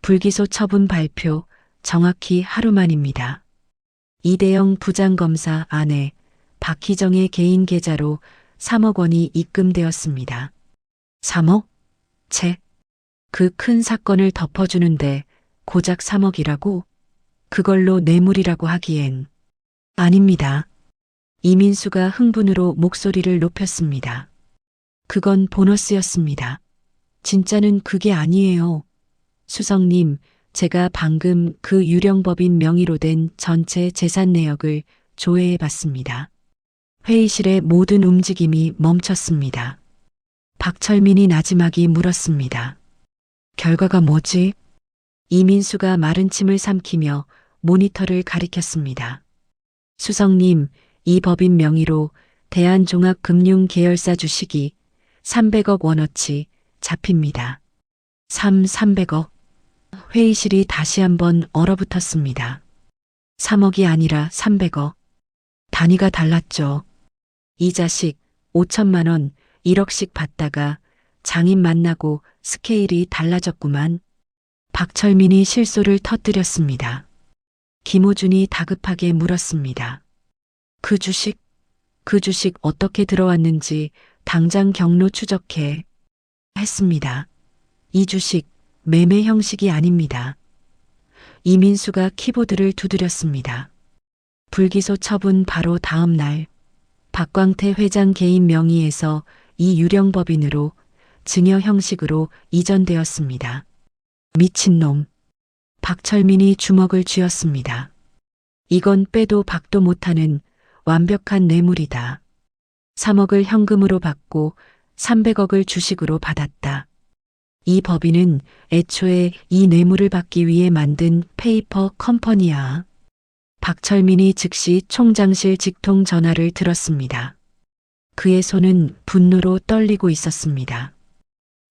불기소 처분 발표 정확히 하루 만입니다. 이대영 부장검사 아내 박희정의 개인 계좌로 3억 원이 입금되었습니다. 3억? 채. 그 큰 사건을 덮어주는데 고작 3억이라고? 그걸로 뇌물이라고 하기엔. 아닙니다. 이민수가 흥분으로 목소리를 높였습니다. 그건 보너스였습니다. 진짜는 그게 아니에요. 수석님, 제가 방금 그 유령법인 명의로 된 전체 재산 내역을 조회해 봤습니다. 회의실의 모든 움직임이 멈췄습니다. 박철민이 나지막이 물었습니다. 결과가 뭐지? 이민수가 마른 침을 삼키며 모니터를 가리켰습니다. 수석님, 이 법인 명의로 대한종합금융계열사 주식이 300억 원어치 잡힙니다. 300억. 회의실이 다시 한번 얼어붙었습니다. 3억이 아니라 300억. 단위가 달랐죠. 이 자식 5천만 원 1억씩 받다가 장인 만나고 스케일이 달라졌구만. 박철민이 실소를 터뜨렸습니다. 김호준이 다급하게 물었습니다. 그 주식 어떻게 들어왔는지 당장 경로 추적해. 했습니다. 이 주식 매매 형식이 아닙니다. 이민수가 키보드를 두드렸습니다. 불기소 처분 바로 다음 날 박광태 회장 개인 명의에서 이 유령법인으로 증여 형식으로 이전되었습니다. 미친놈. 박철민이 주먹을 쥐었습니다. 이건 빼도 박도 못하는 완벽한 뇌물이다. 3억을 현금으로 받고 300억을 주식으로 받았다. 이 법인은 애초에 이 뇌물을 받기 위해 만든 페이퍼 컴퍼니야. 박철민이 즉시 총장실 직통 전화를 들었습니다. 그의 손은 분노로 떨리고 있었습니다.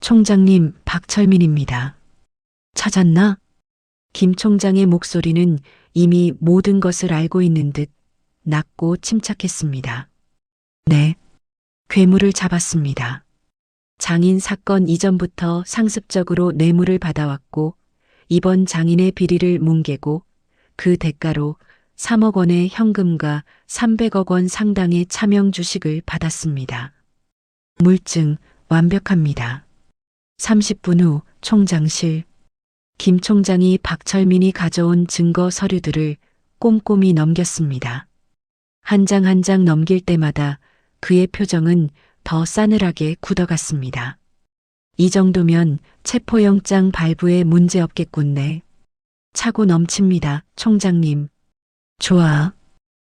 총장님, 박철민입니다. 찾았나? 김 총장의 목소리는 이미 모든 것을 알고 있는 듯 낮고 침착했습니다. 네. 괴물을 잡았습니다. 장인 사건 이전부터 상습적으로 뇌물을 받아왔고 이번 장인의 비리를 뭉개고 그 대가로 3억 원의 현금과 300억 원 상당의 차명 주식을 받았습니다. 물증 완벽합니다. 30분 후 총장실. 김 총장이 박철민이 가져온 증거 서류들을 꼼꼼히 넘겼습니다. 한 장 한 장 넘길 때마다 그의 표정은 더 싸늘하게 굳어갔습니다. 이 정도면 체포영장 발부에 문제없겠군네. 차고 넘칩니다, 총장님. 좋아.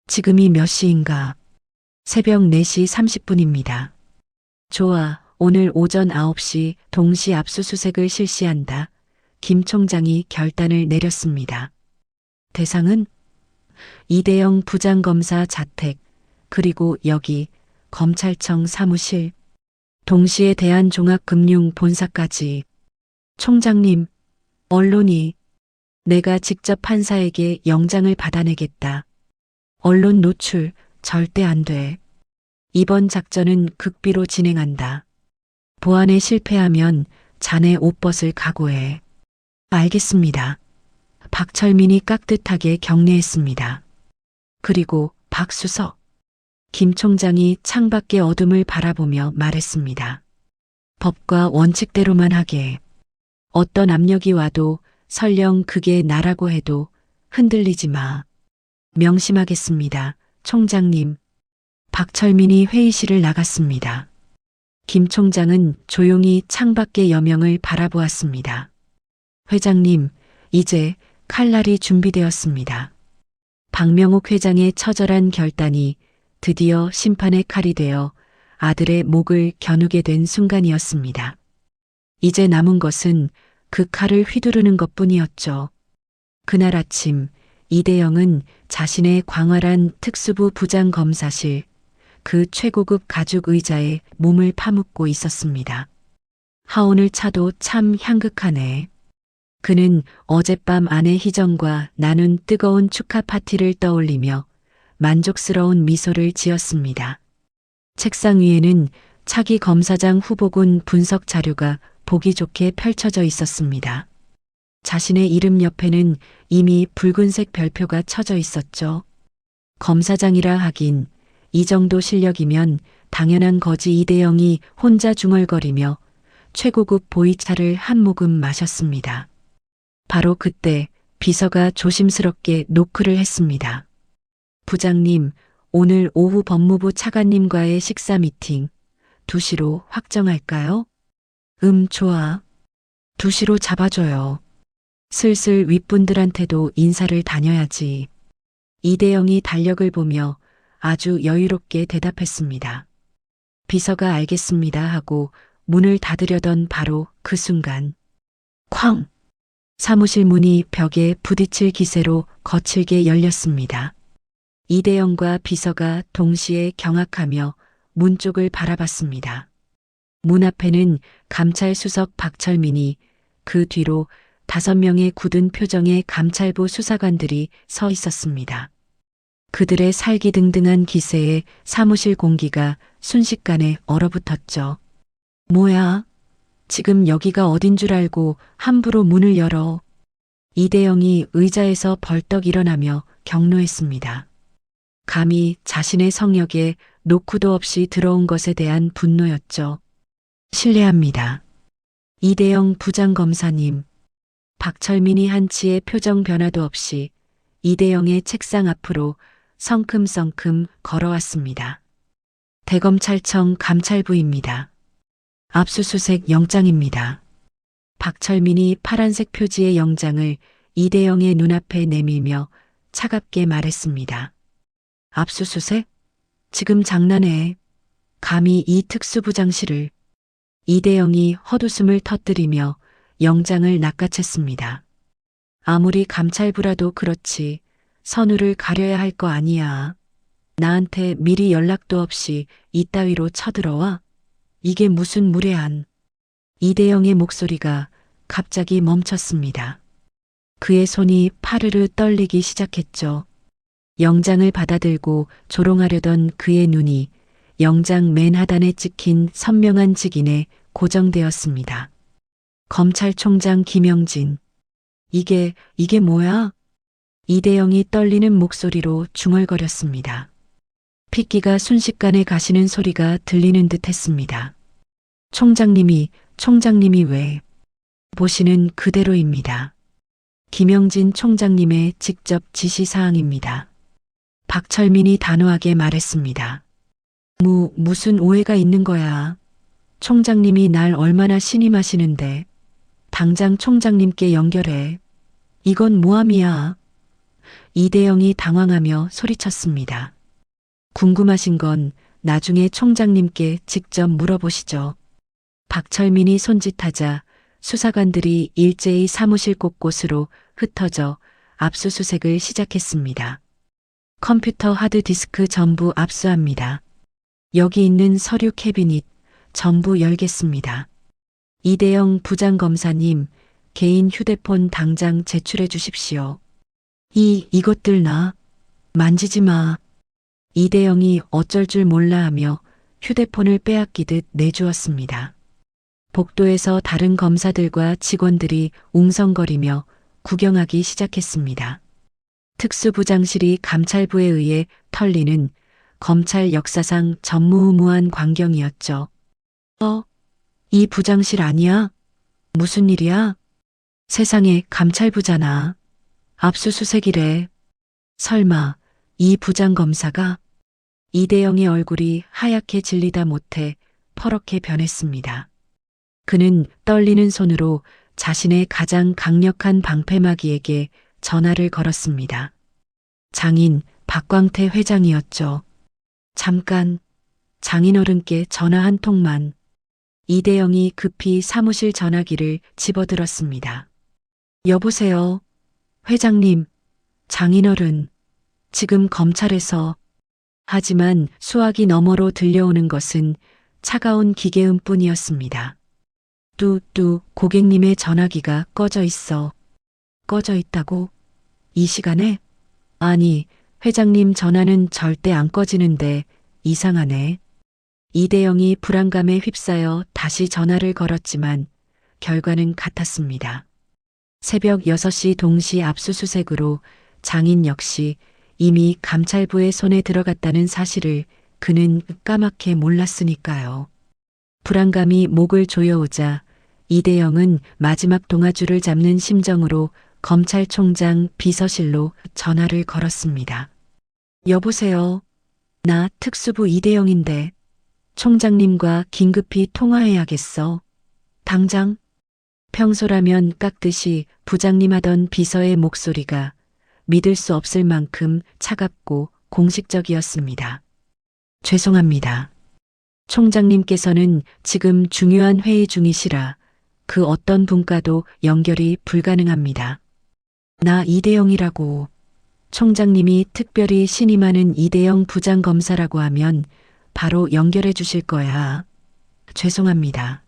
지금이 몇 시인가? 새벽 4시 30분입니다. 좋아. 오늘 오전 9시 동시 압수수색을 실시한다. 김 총장이 결단을 내렸습니다. 대상은 이대영 부장검사 자택, 그리고 여기 검찰청 사무실, 동시에 대한종합금융본사까지. 총장님, 언론이 내가 직접 판사에게 영장을 받아내겠다. 언론 노출 절대 안 돼. 이번 작전은 극비로 진행한다. 보안에 실패하면 자네 옷 벗을 각오해. 알겠습니다. 박철민이 깍듯하게 격려했습니다. 그리고 박수석. 김 총장이 창밖의 어둠을 바라보며 말했습니다. 법과 원칙대로만 하게. 어떤 압력이 와도 설령 그게 나라고 해도 흔들리지 마. 명심하겠습니다, 총장님. 박철민이 회의실을 나갔습니다. 김 총장은 조용히 창밖의 여명을 바라보았습니다. 회장님, 이제 칼날이 준비되었습니다. 박명옥 회장의 처절한 결단이 드디어 심판의 칼이 되어 아들의 목을 겨누게 된 순간이었습니다. 이제 남은 것은 그 칼을 휘두르는 것뿐이었죠. 그날 아침 이대영은 자신의 광활한 특수부 부장검사실 그 최고급 가죽 의자에 몸을 파묻고 있었습니다. 하오늘 차도 참 향긋하네. 그는 어젯밤 아내 희정과 나눈 뜨거운 축하 파티를 떠올리며 만족스러운 미소를 지었습니다. 책상 위에는 차기 검사장 후보군 분석 자료가 보기 좋게 펼쳐져 있었습니다. 자신의 이름 옆에는 이미 붉은색 별표가 쳐져 있었죠. 검사장이라 하긴 이 정도 실력이면 당연한 거지. 이대영이 혼자 중얼거리며 최고급 보이차를 한 모금 마셨습니다. 바로 그때 비서가 조심스럽게 노크를 했습니다. 부장님, 오늘 오후 법무부 차관님과의 식사 미팅 2시로 확정할까요? 좋아. 2시로 잡아줘요. 슬슬 윗분들한테도 인사를 다녀야지. 이대영이 달력을 보며 아주 여유롭게 대답했습니다. 비서가 알겠습니다 하고 문을 닫으려던 바로 그 순간 쾅! 사무실 문이 벽에 부딪힐 기세로 거칠게 열렸습니다. 이대영과 비서가 동시에 경악하며 문 쪽을 바라봤습니다. 문 앞에는 감찰 수석 박철민이, 그 뒤로 5명의 굳은 표정의 감찰부 수사관들이 서 있었습니다. 그들의 살기등등한 기세에 사무실 공기가 순식간에 얼어붙었죠. 뭐야? 지금 여기가 어딘 줄 알고 함부로 문을 열어. 이대영이 의자에서 벌떡 일어나며 경로했습니다. 감히 자신의 성역에 노크도 없이 들어온 것에 대한 분노였죠. 실례합니다. 이대영 부장검사님. 박철민이 한치의 표정 변화도 없이 이대영의 책상 앞으로 성큼성큼 걸어왔습니다. 대검찰청 감찰부입니다. 압수수색 영장입니다. 박철민이 파란색 표지의 영장을 이대영의 눈앞에 내밀며 차갑게 말했습니다. 압수수색? 지금 장난해. 감히 이 특수부장실을. 이대영이 헛웃음을 터뜨리며 영장을 낚아챘습니다. 아무리 감찰부라도 그렇지 선우를 가려야 할 거 아니야. 나한테 미리 연락도 없이 이따위로 쳐들어와? 이게 무슨 무례한. 이대영의 목소리가 갑자기 멈췄습니다. 그의 손이 파르르 떨리기 시작했죠. 영장을 받아들고 조롱하려던 그의 눈이 영장 맨 하단에 찍힌 선명한 직인에 고정되었습니다. 검찰총장 김영진. 이게 뭐야? 이대영이 떨리는 목소리로 중얼거렸습니다. 핏기가 순식간에 가시는 소리가 들리는 듯 했습니다. 총장님이 왜? 보시는 그대로입니다. 김영진 총장님의 직접 지시사항입니다. 박철민이 단호하게 말했습니다. 무슨 오해가 있는 거야? 총장님이 날 얼마나 신임하시는데. 당장 총장님께 연결해. 이건 모함이야. 이대영이 당황하며 소리쳤습니다. 궁금하신 건 나중에 총장님께 직접 물어보시죠. 박철민이 손짓하자 수사관들이 일제히 사무실 곳곳으로 흩어져 압수수색을 시작했습니다. 컴퓨터 하드디스크 전부 압수합니다. 여기 있는 서류 캐비닛 전부 열겠습니다. 이대영 부장검사님, 개인 휴대폰 당장 제출해 주십시오. 이것들 나 만지지 마. 이대영이 어쩔 줄 몰라 하며 휴대폰을 빼앗기듯 내주었습니다. 복도에서 다른 검사들과 직원들이 웅성거리며 구경하기 시작했습니다. 특수부장실이 감찰부에 의해 털리는 검찰 역사상 전무후무한 광경이었죠. 이 부장실 아니야? 무슨 일이야? 세상에 감찰부잖아. 압수수색이래. 설마 이 부장검사가? 이대영의 얼굴이 하얗게 질리다 못해 퍼렇게 변했습니다. 그는 떨리는 손으로 자신의 가장 강력한 방패막이에게 전화를 걸었습니다. 장인 박광태 회장이었죠. 잠깐, 장인어른께 전화 한 통만. 이대영이 급히 사무실 전화기를 집어들었습니다. 여보세요. 회장님, 장인어른, 지금 검찰에서. 하지만 수화기 너머로 들려오는 것은 차가운 기계음뿐이었습니다. 뚜뚜 고객님의 전화기가 꺼져 있어. 꺼져 있다고? 이 시간에? 아니, 회장님 전화는 절대 안 꺼지는데 이상하네. 이대영이 불안감에 휩싸여 다시 전화를 걸었지만 결과는 같았습니다. 새벽 6시 동시 압수수색으로 장인 역시 이미 감찰부의 손에 들어갔다는 사실을 그는 까맣게 몰랐으니까요. 불안감이 목을 조여오자 이대영은 마지막 동아줄을 잡는 심정으로 검찰총장 비서실로 전화를 걸었습니다. 여보세요. 나 특수부 이대영인데 총장님과 긴급히 통화해야겠어. 당장? 평소라면 깍듯이 부장님 하던 비서의 목소리가 믿을 수 없을 만큼 차갑고 공식적이었습니다. 죄송합니다. 총장님께서는 지금 중요한 회의 중이시라 그 어떤 분과도 연결이 불가능합니다. 나 이대영이라고. 총장님이 특별히 신임하는 이대영 부장검사라고 하면 바로 연결해 주실 거야. 죄송합니다.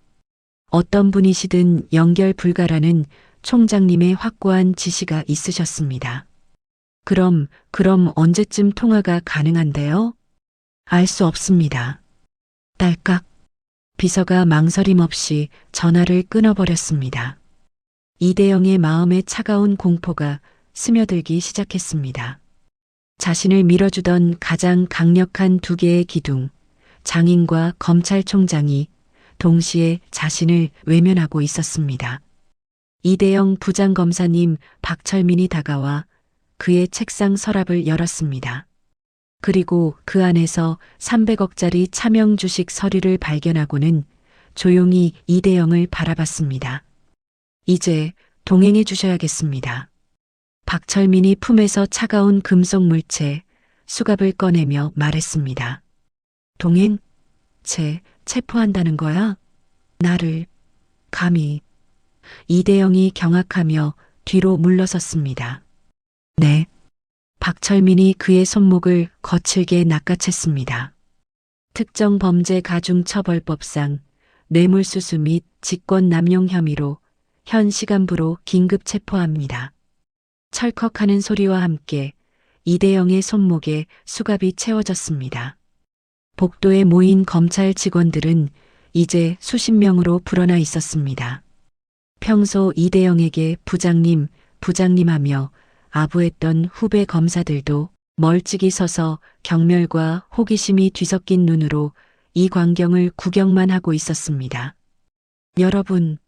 어떤 분이시든 연결 불가라는 총장님의 확고한 지시가 있으셨습니다. 그럼 언제쯤 통화가 가능한데요? 알 수 없습니다. 딸깍. 비서가 망설임 없이 전화를 끊어버렸습니다. 이대영의 마음에 차가운 공포가 스며들기 시작했습니다. 자신을 밀어주던 가장 강력한 두 개의 기둥, 장인과 검찰총장이 동시에 자신을 외면하고 있었습니다. 이대영 부장검사님 박철민이 다가와 그의 책상 서랍을 열었습니다. 그리고 그 안에서 300억짜리 차명 주식 서류를 발견하고는 조용히 이대영을 바라봤습니다. 이제 동행해 주셔야겠습니다. 박철민이 품에서 차가운 금속 물체, 수갑을 꺼내며 말했습니다. 동행? 체포한다는 거야? 나를, 감히. 이대영이 경악하며 뒤로 물러섰습니다. 네. 박철민이 그의 손목을 거칠게 낚아챘습니다. 특정범죄가중처벌법상 뇌물수수 및 직권남용 혐의로 현 시간부로 긴급 체포합니다. 철컥하는 소리와 함께 이대영의 손목에 수갑이 채워졌습니다. 복도에 모인 검찰 직원들은 이제 수십 명으로 불어나 있었습니다. 평소 이대영에게 부장님 하며 아부했던 후배 검사들도 멀찍이 서서 경멸과 호기심이 뒤섞인 눈으로 이 광경을 구경만 하고 있었습니다. 여러분,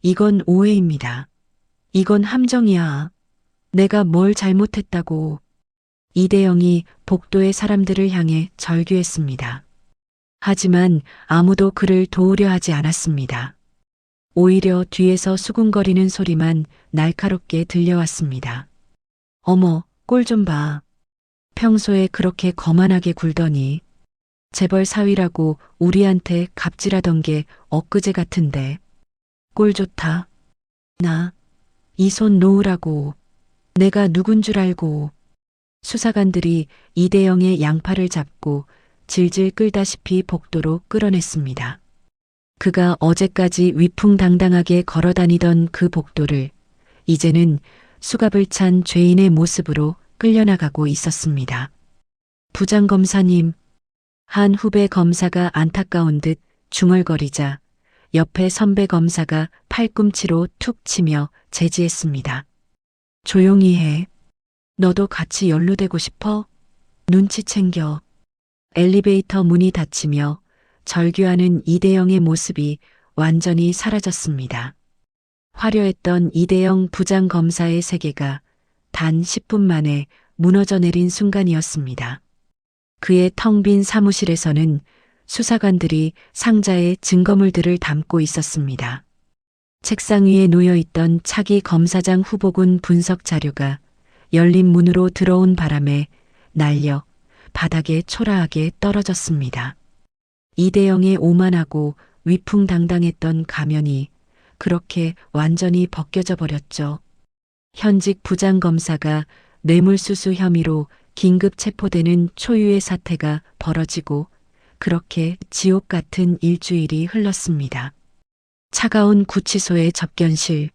이건 오해입니다. 이건 함정이야. 내가 뭘 잘못했다고. 이대영이 복도의 사람들을 향해 절규했습니다. 하지만 아무도 그를 도우려 하지 않았습니다. 오히려 뒤에서 수군거리는 소리만 날카롭게 들려왔습니다. 어머, 꼴 좀 봐. 평소에 그렇게 거만하게 굴더니 재벌 사위라고 우리한테 갑질하던 게 엊그제 같은데. 꼴 좋다. 나 이 손 놓으라고. 내가 누군 줄 알고. 수사관들이 이대영의 양팔을 잡고 질질 끌다시피 복도로 끌어냈습니다. 그가 어제까지 위풍당당하게 걸어다니던 그 복도를 이제는 수갑을 찬 죄인의 모습으로 끌려나가고 있었습니다. 부장검사님, 한 후배 검사가 안타까운 듯 중얼거리자 옆에 선배 검사가 팔꿈치로 툭 치며 제지했습니다. 조용히 해. 너도 같이 연루되고 싶어? 눈치 챙겨. 엘리베이터 문이 닫히며 절규하는 이대영의 모습이 완전히 사라졌습니다. 화려했던 이대영 부장검사의 세계가 단 10분 만에 무너져 내린 순간이었습니다. 그의 텅 빈 사무실에서는 수사관들이 상자에 증거물들을 담고 있었습니다. 책상 위에 놓여있던 차기 검사장 후보군 분석 자료가 열린 문으로 들어온 바람에 날려 바닥에 초라하게 떨어졌습니다. 이대영의 오만하고 위풍당당했던 가면이 그렇게 완전히 벗겨져 버렸죠. 현직 부장검사가 뇌물수수 혐의로 긴급 체포되는 초유의 사태가 벌어지고 그렇게 지옥 같은 일주일이 흘렀습니다. 차가운 구치소의 접견실,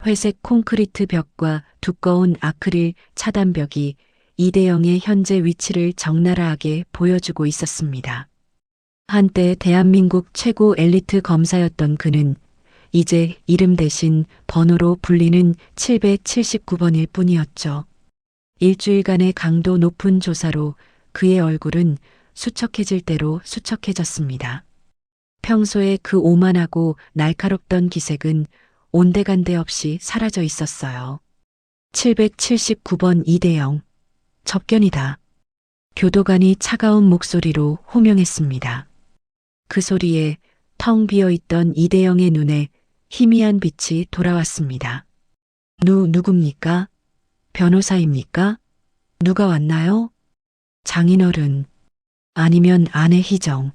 회색 콘크리트 벽과 두꺼운 아크릴 차단벽이 이대영의 현재 위치를 적나라하게 보여주고 있었습니다. 한때 대한민국 최고 엘리트 검사였던 그는 이제 이름 대신 번호로 불리는 779번일 뿐이었죠. 일주일간의 강도 높은 조사로 그의 얼굴은 수척해질 대로 수척해졌습니다. 평소에 그 오만하고 날카롭던 기색은 온데간데 없이 사라져 있었어요. 779번 이대영. 접견이다. 교도관이 차가운 목소리로 호명했습니다. 그 소리에 텅 비어있던 이대영의 눈에 희미한 빛이 돌아왔습니다. 누굽니까? 변호사입니까? 누가 왔나요? 장인어른, 아니면 아내 희정.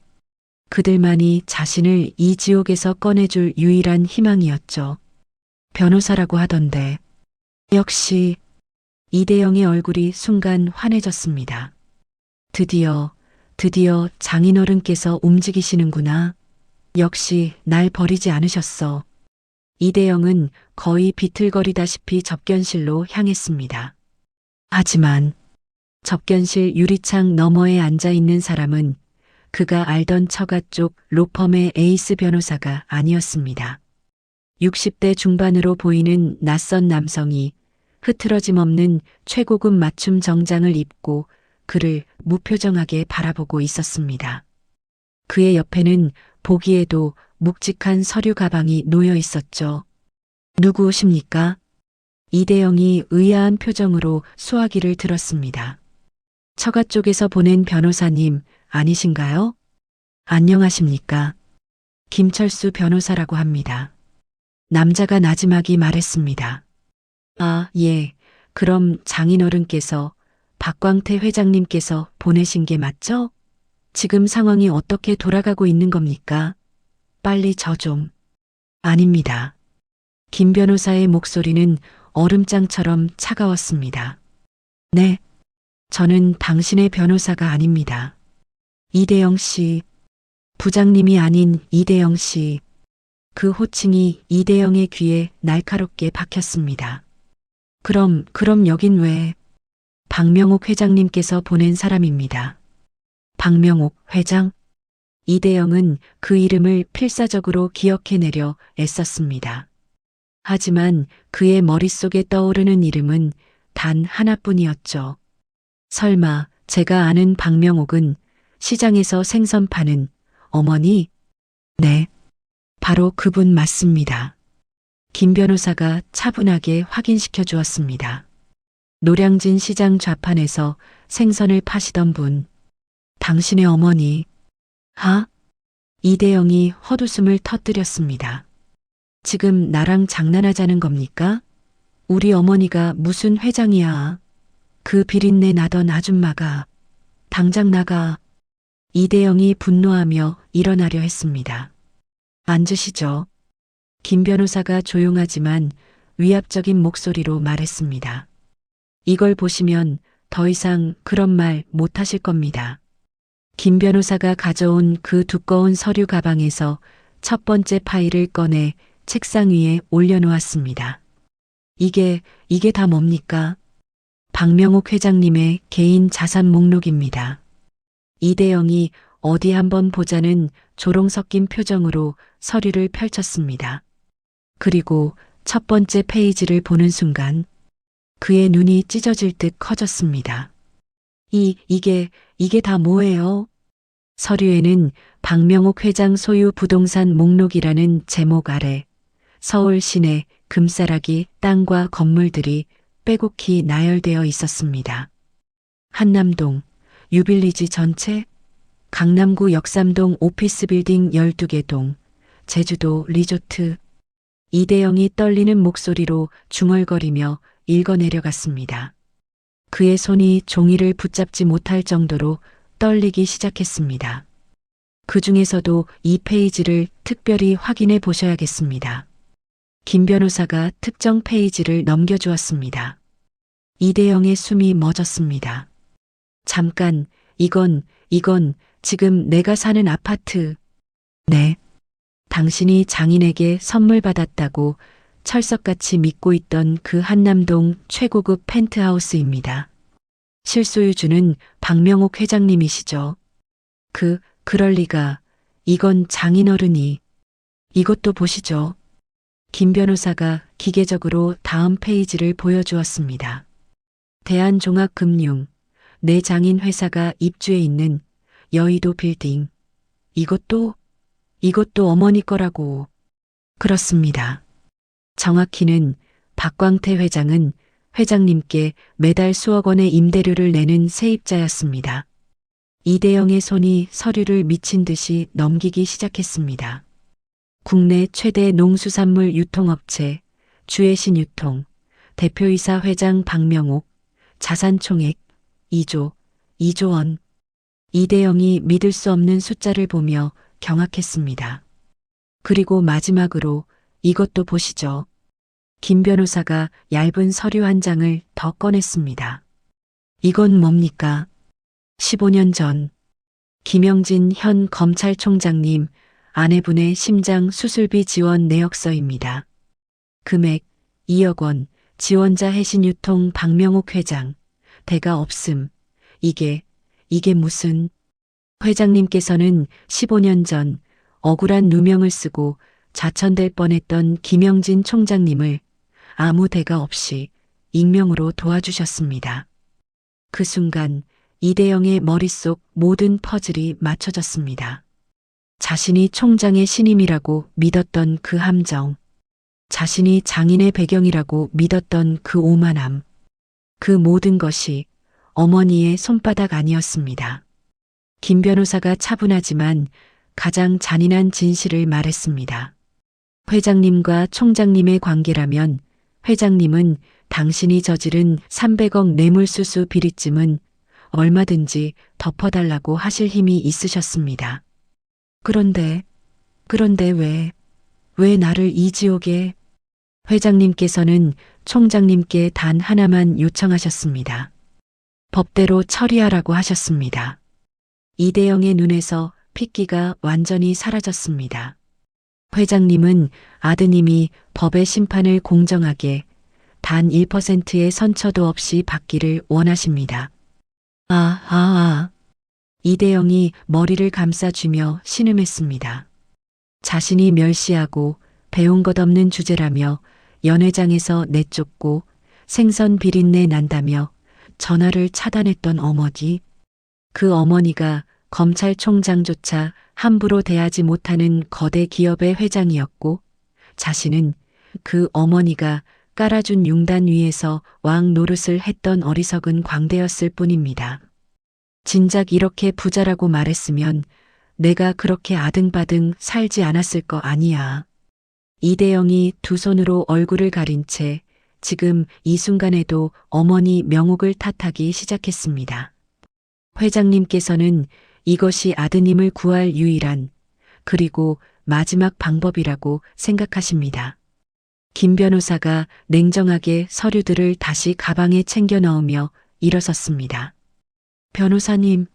그들만이 자신을 이 지옥에서 꺼내줄 유일한 희망이었죠. 변호사라고 하던데. 역시 이대영의 얼굴이 순간 환해졌습니다. 드디어 장인어른께서 움직이시는구나. 역시 날 버리지 않으셨어. 이대영은 거의 비틀거리다시피 접견실로 향했습니다. 하지만 접견실 유리창 너머에 앉아 있는 사람은 그가 알던 처가 쪽 로펌의 에이스 변호사가 아니었습니다. 60대 중반으로 보이는 낯선 남성이 흐트러짐 없는 최고급 맞춤 정장을 입고 그를 무표정하게 바라보고 있었습니다. 그의 옆에는 보기에도 묵직한 서류 가방이 놓여 있었죠. 누구십니까? 이대영이 의아한 표정으로 수화기를 들었습니다. 처가 쪽에서 보낸 변호사님 아니신가요? 안녕하십니까? 김철수 변호사라고 합니다. 남자가 나지막이 말했습니다. 아, 예. 그럼 장인어른께서 박광태 회장님께서 보내신 게 맞죠? 지금 상황이 어떻게 돌아가고 있는 겁니까? 빨리 저 좀. 아닙니다. 김 변호사의 목소리는 얼음장처럼 차가웠습니다. 네. 저는 당신의 변호사가 아닙니다. 이대영 씨. 부장님이 아닌 이대영 씨. 그 호칭이 이대영의 귀에 날카롭게 박혔습니다. 그럼 여긴 왜? 박명옥 회장님께서 보낸 사람입니다. 박명옥 회장? 이대영은 그 이름을 필사적으로 기억해내려 애썼습니다. 하지만 그의 머릿속에 떠오르는 이름은 단 하나뿐이었죠. 설마 제가 아는 박명옥은 시장에서 생선 파는 어머니? 네, 바로 그분 맞습니다. 김 변호사가 차분하게 확인시켜 주었습니다. 노량진 시장 좌판에서 생선을 파시던 분. 당신의 어머니. 하? 이대영이 헛웃음을 터뜨렸습니다. 지금 나랑 장난하자는 겁니까? 우리 어머니가 무슨 회장이야. 그 비린내 나던 아줌마가. 당장 나가. 이대영이 분노하며 일어나려 했습니다. 앉으시죠. 김 변호사가 조용하지만 위압적인 목소리로 말했습니다. 이걸 보시면 더 이상 그런 말 못하실 겁니다. 김 변호사가 가져온 그 두꺼운 서류 가방에서 첫 번째 파일을 꺼내 책상 위에 올려놓았습니다. 이게 다 뭡니까? 박명옥 회장님의 개인 자산 목록입니다. 이대영이 어디 한번 보자는 조롱 섞인 표정으로 서류를 펼쳤습니다. 그리고 첫 번째 페이지를 보는 순간 그의 눈이 찢어질 듯 커졌습니다. 이게 다 뭐예요? 서류에는 박명옥 회장 소유 부동산 목록이라는 제목 아래 서울 시내 금싸라기 땅과 건물들이 빼곡히 나열되어 있었습니다. 한남동, 유빌리지 전체, 강남구 역삼동 오피스 빌딩 12개 동, 제주도 리조트. 이대영이 떨리는 목소리로 중얼거리며 읽어내려갔습니다. 그의 손이 종이를 붙잡지 못할 정도로 떨리기 시작했습니다. 그 중에서도 이 페이지를 특별히 확인해 보셔야겠습니다. 김 변호사가 특정 페이지를 넘겨주었습니다. 이대영의 숨이 멎었습니다. 잠깐, 이건 지금 내가 사는 아파트. 네. 당신이 장인에게 선물 받았다고 철석같이 믿고 있던 그 한남동 최고급 펜트하우스입니다. 실소유주는 박명옥 회장님이시죠. 그럴 리가. 이건 장인어른이. 이것도 보시죠. 김 변호사가 기계적으로 다음 페이지를 보여주었습니다. 대한종합금융, 내 장인 회사가 입주해 있는 여의도 빌딩. 이것도 어머니 거라고. 그렇습니다. 정확히는 박광태 회장은 회장님께 매달 수억 원의 임대료를 내는 세입자였습니다. 이대영의 손이 서류를 미친 듯이 넘기기 시작했습니다. 국내 최대 농수산물 유통업체 주애신 유통 대표이사 회장 박명옥 자산 총액 2조 원. 이대영이 믿을 수 없는 숫자를 보며 경악했습니다. 그리고 마지막으로 이것도 보시죠. 김 변호사가 얇은 서류 한 장을 더 꺼냈습니다. 이건 뭡니까? 15년 전 김영진 현 검찰총장님 아내분의 심장 수술비 지원 내역서입니다. 금액 2억 원, 지원자 해신유통 박명옥 회장, 대가 없음. 이게 무슨... 회장님께서는 15년 전 억울한 누명을 쓰고 자천될 뻔했던 김영진 총장님을 아무 대가 없이 익명으로 도와주셨습니다. 그 순간 이대영의 머릿속 모든 퍼즐이 맞춰졌습니다. 자신이 총장의 신임이라고 믿었던 그 함정, 자신이 장인의 배경이라고 믿었던 그 오만함, 그 모든 것이 어머니의 손바닥 아니었습니다. 김 변호사가 차분하지만 가장 잔인한 진실을 말했습니다. 회장님과 총장님의 관계라면 회장님은 당신이 저지른 300억 뇌물수수 비리쯤은 얼마든지 덮어달라고 하실 힘이 있으셨습니다. 그런데 왜 나를 이 지옥에... 회장님께서는 총장님께 단 하나만 요청하셨습니다. 법대로 처리하라고 하셨습니다. 이대영의 눈에서 핏기가 완전히 사라졌습니다. 회장님은 아드님이 법의 심판을 공정하게 단 1%의 선처도 없이 받기를 원하십니다. 이대영이 머리를 감싸쥐며 신음했습니다. 자신이 멸시하고 배운 것 없는 주제라며 연회장에서 내쫓고 생선 비린내 난다며 전화를 차단했던 어머니. 그 어머니가 검찰총장조차 함부로 대하지 못하는 거대 기업의 회장이었고 자신은 그 어머니가 깔아준 융단 위에서 왕 노릇을 했던 어리석은 광대였을 뿐입니다. 진작 이렇게 부자라고 말했으면 내가 그렇게 아등바등 살지 않았을 거 아니야. 이대영이 두 손으로 얼굴을 가린 채 지금 이 순간에도 어머니 명옥을 탓하기 시작했습니다. 회장님께서는 이것이 아드님을 구할 유일한 그리고 마지막 방법이라고 생각하십니다. 김 변호사가 냉정하게 서류들을 다시 가방에 챙겨 넣으며 일어섰습니다. 변호사님,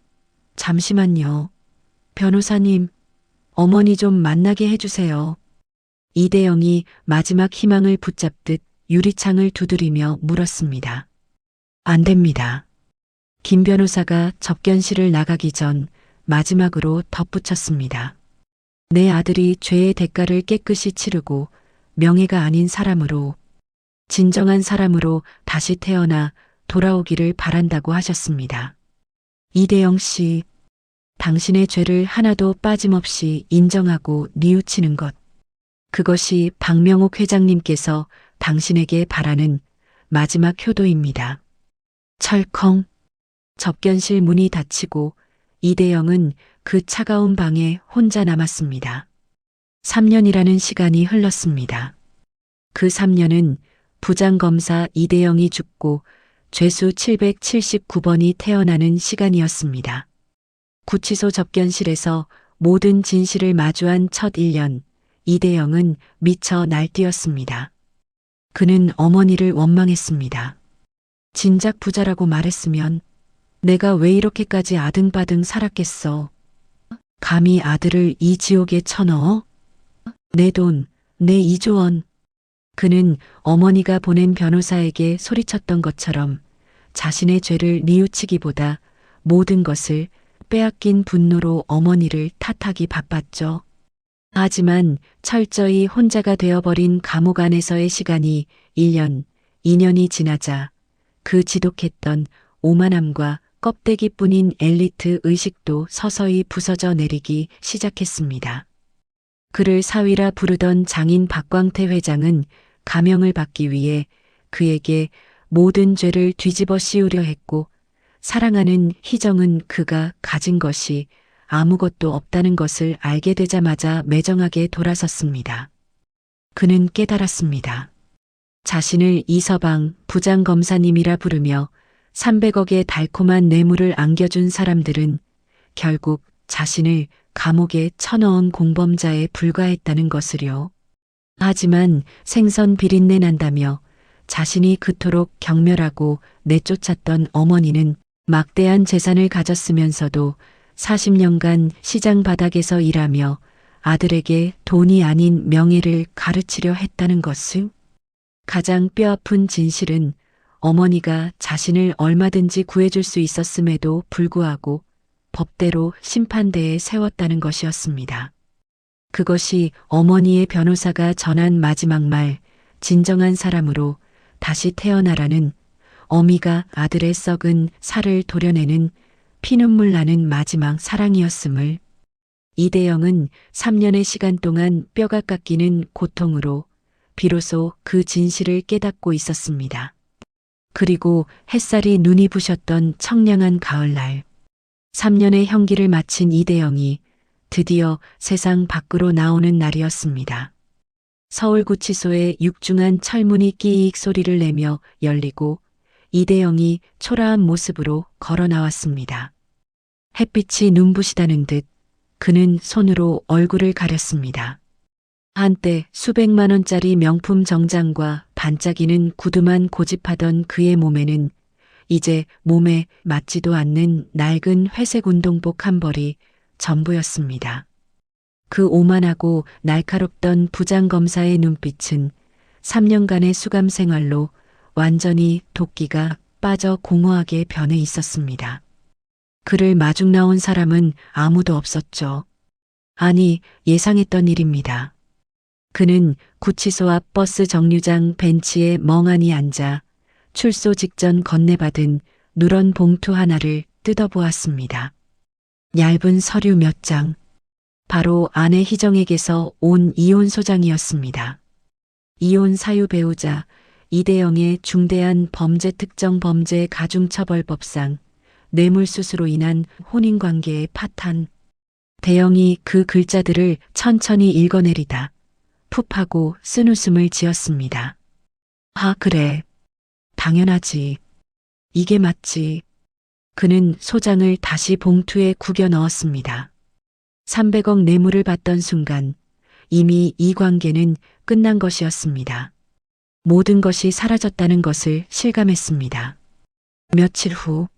잠시만요. 변호사님, 어머니 좀 만나게 해주세요. 이대영이 마지막 희망을 붙잡듯 유리창을 두드리며 물었습니다. 안 됩니다. 김 변호사가 접견실을 나가기 전 마지막으로 덧붙였습니다. 내 아들이 죄의 대가를 깨끗이 치르고 명예가 아닌 사람으로, 진정한 사람으로 다시 태어나 돌아오기를 바란다고 하셨습니다. 이대영 씨, 당신의 죄를 하나도 빠짐없이 인정하고 뉘우치는 것. 그것이 박명옥 회장님께서 당신에게 바라는 마지막 효도입니다. 철컹. 접견실 문이 닫히고 이대영은 그 차가운 방에 혼자 남았습니다. 3년이라는 시간이 흘렀습니다. 그 3년은 부장검사 이대영이 죽고 죄수 779번이 태어나는 시간이었습니다. 구치소 접견실에서 모든 진실을 마주한 첫 1년, 이대영은 미쳐 날뛰었습니다. 그는 어머니를 원망했습니다. 진작 부자라고 말했으면 내가 왜 이렇게까지 아등바등 살았겠어. 감히 아들을 이 지옥에 쳐넣어? 내 돈, 내 2조 원. 그는 어머니가 보낸 변호사에게 소리쳤던 것처럼 자신의 죄를 뉘우치기보다 모든 것을 빼앗긴 분노로 어머니를 탓하기 바빴죠. 하지만 철저히 혼자가 되어버린 감옥 안에서의 시간이 1년, 2년이 지나자 그 지독했던 오만함과 껍데기뿐인 엘리트 의식도 서서히 부서져 내리기 시작했습니다. 그를 사위라 부르던 장인 박광태 회장은 감형을 받기 위해 그에게 모든 죄를 뒤집어 씌우려 했고 사랑하는 희정은 그가 가진 것이 아무것도 없다는 것을 알게 되자마자 매정하게 돌아섰습니다. 그는 깨달았습니다. 자신을 이서방 부장검사님이라 부르며 300억의 달콤한 뇌물을 안겨준 사람들은 결국 자신을 감옥에 쳐넣은 공범자에 불과했다는 것을요. 하지만 생선 비린내 난다며 자신이 그토록 경멸하고 내쫓았던 어머니는 막대한 재산을 가졌으면서도 40년간 시장 바닥에서 일하며 아들에게 돈이 아닌 명예를 가르치려 했다는 것을. 가장 뼈아픈 진실은 어머니가 자신을 얼마든지 구해줄 수 있었음에도 불구하고 법대로 심판대에 세웠다는 것이었습니다. 그것이 어머니의 변호사가 전한 마지막 말, 진정한 사람으로 다시 태어나라는, 어미가 아들의 썩은 살을 도려내는 피눈물 나는 마지막 사랑이었음을. 이대영은 3년의 시간 동안 뼈가 깎이는 고통으로 비로소 그 진실을 깨닫고 있었습니다. 그리고 햇살이 눈이 부셨던 청량한 가을날, 3년의 형기를 마친 이대영이 드디어 세상 밖으로 나오는 날이었습니다. 서울구치소의 육중한 철문이 끼익 소리를 내며 열리고 이대영이 초라한 모습으로 걸어 나왔습니다. 햇빛이 눈부시다는 듯 그는 손으로 얼굴을 가렸습니다. 한때 수백만 원짜리 명품 정장과 반짝이는 구두만 고집하던 그의 몸에는 이제 몸에 맞지도 않는 낡은 회색 운동복 한 벌이 전부였습니다. 그 오만하고 날카롭던 부장검사의 눈빛은 3년간의 수감 생활로 완전히 도끼가 빠져 공허하게 변해 있었습니다. 그를 마중 나온 사람은 아무도 없었죠. 아니, 예상했던 일입니다. 그는 구치소 앞 버스 정류장 벤치에 멍하니 앉아 출소 직전 건네받은 누런 봉투 하나를 뜯어보았습니다. 얇은 서류 몇 장. 바로 아내 희정에게서 온 이혼 소장이었습니다. 이혼 사유 배우자 이대영의 중대한 범죄 특정 범죄 가중처벌법상 뇌물수수로 인한 혼인관계의 파탄. 대영이 그 글자들을 천천히 읽어내리다 푹하고 쓴웃음을 지었습니다. 아, 그래. 당연하지. 이게 맞지. 그는 소장을 다시 봉투에 구겨 넣었습니다. 300억 뇌물을 받던 순간 이미 이 관계는 끝난 것이었습니다. 모든 것이 사라졌다는 것을 실감했습니다. 며칠 후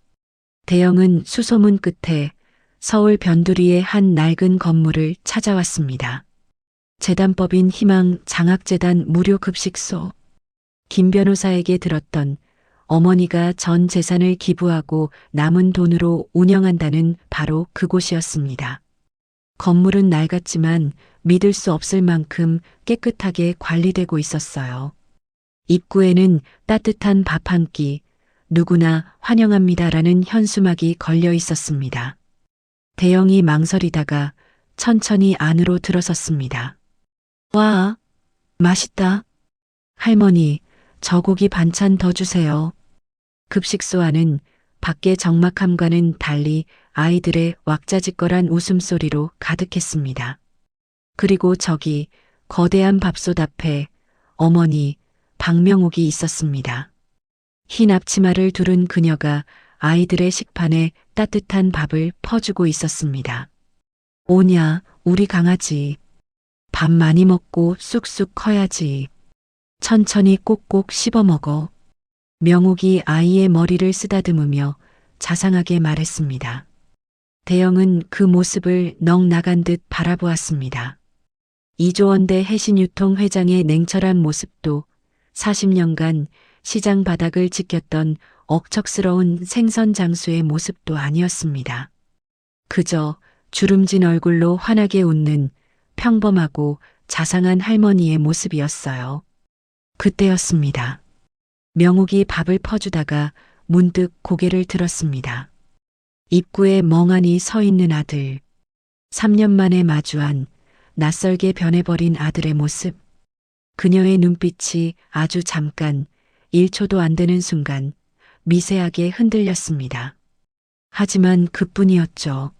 대영은 수소문 끝에 서울 변두리의 한 낡은 건물을 찾아왔습니다. 재단법인 희망 장학재단 무료 급식소. 김 변호사에게 들었던 어머니가 전 재산을 기부하고 남은 돈으로 운영한다는 바로 그곳이었습니다. 건물은 낡았지만 믿을 수 없을 만큼 깨끗하게 관리되고 있었어요. 입구에는 따뜻한 밥 한 끼, 누구나 환영합니다라는 현수막이 걸려 있었습니다. 대영이 망설이다가 천천히 안으로 들어섰습니다. 와, 맛있다. 할머니, 저 고기 반찬 더 주세요. 급식소 안은 밖의 적막함과는 달리 아이들의 왁자지껄한 웃음소리로 가득했습니다. 그리고 저기 거대한 밥솥 앞에 어머니 박명옥이 있었습니다. 흰 앞치마를 두른 그녀가 아이들의 식판에 따뜻한 밥을 퍼주고 있었습니다. 오냐, 우리 강아지. 밥 많이 먹고 쑥쑥 커야지. 천천히 꼭꼭 씹어 먹어. 명옥이 아이의 머리를 쓰다듬으며 자상하게 말했습니다. 대영은 그 모습을 넋 나간 듯 바라보았습니다. 이조원대 해신유통 회장의 냉철한 모습도 40년간 시장 바닥을 지켰던 억척스러운 생선 장수의 모습도 아니었습니다. 그저 주름진 얼굴로 환하게 웃는 평범하고 자상한 할머니의 모습이었어요. 그때였습니다. 명옥이 밥을 퍼주다가 문득 고개를 들었습니다. 입구에 멍하니 서 있는 아들. 3년 만에 마주한 낯설게 변해버린 아들의 모습. 그녀의 눈빛이 아주 잠깐 1초도 안 되는 순간 미세하게 흔들렸습니다. 하지만 그뿐이었죠.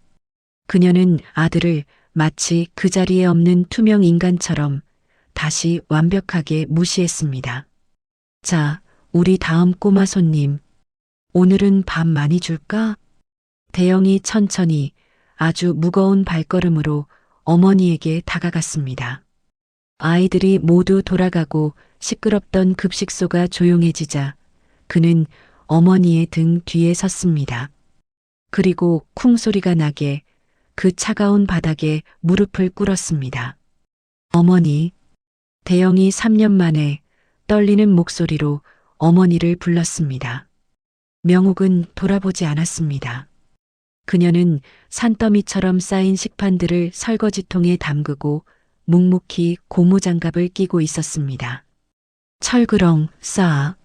그녀는 아들을 마치 그 자리에 없는 투명 인간처럼 다시 완벽하게 무시했습니다. 자, 우리 다음 꼬마 손님. 오늘은 밥 많이 줄까? 대영이 천천히 아주 무거운 발걸음으로 어머니에게 다가갔습니다. 아이들이 모두 돌아가고 시끄럽던 급식소가 조용해지자 그는 어머니의 등 뒤에 섰습니다. 그리고 쿵 소리가 나게 그 차가운 바닥에 무릎을 꿇었습니다. 어머니, 대영이 3년 만에 떨리는 목소리로 어머니를 불렀습니다. 명옥은 돌아보지 않았습니다. 그녀는 산더미처럼 쌓인 식판들을 설거지통에 담그고 묵묵히 고무장갑을 끼고 있었습니다. 철그렁, 싸.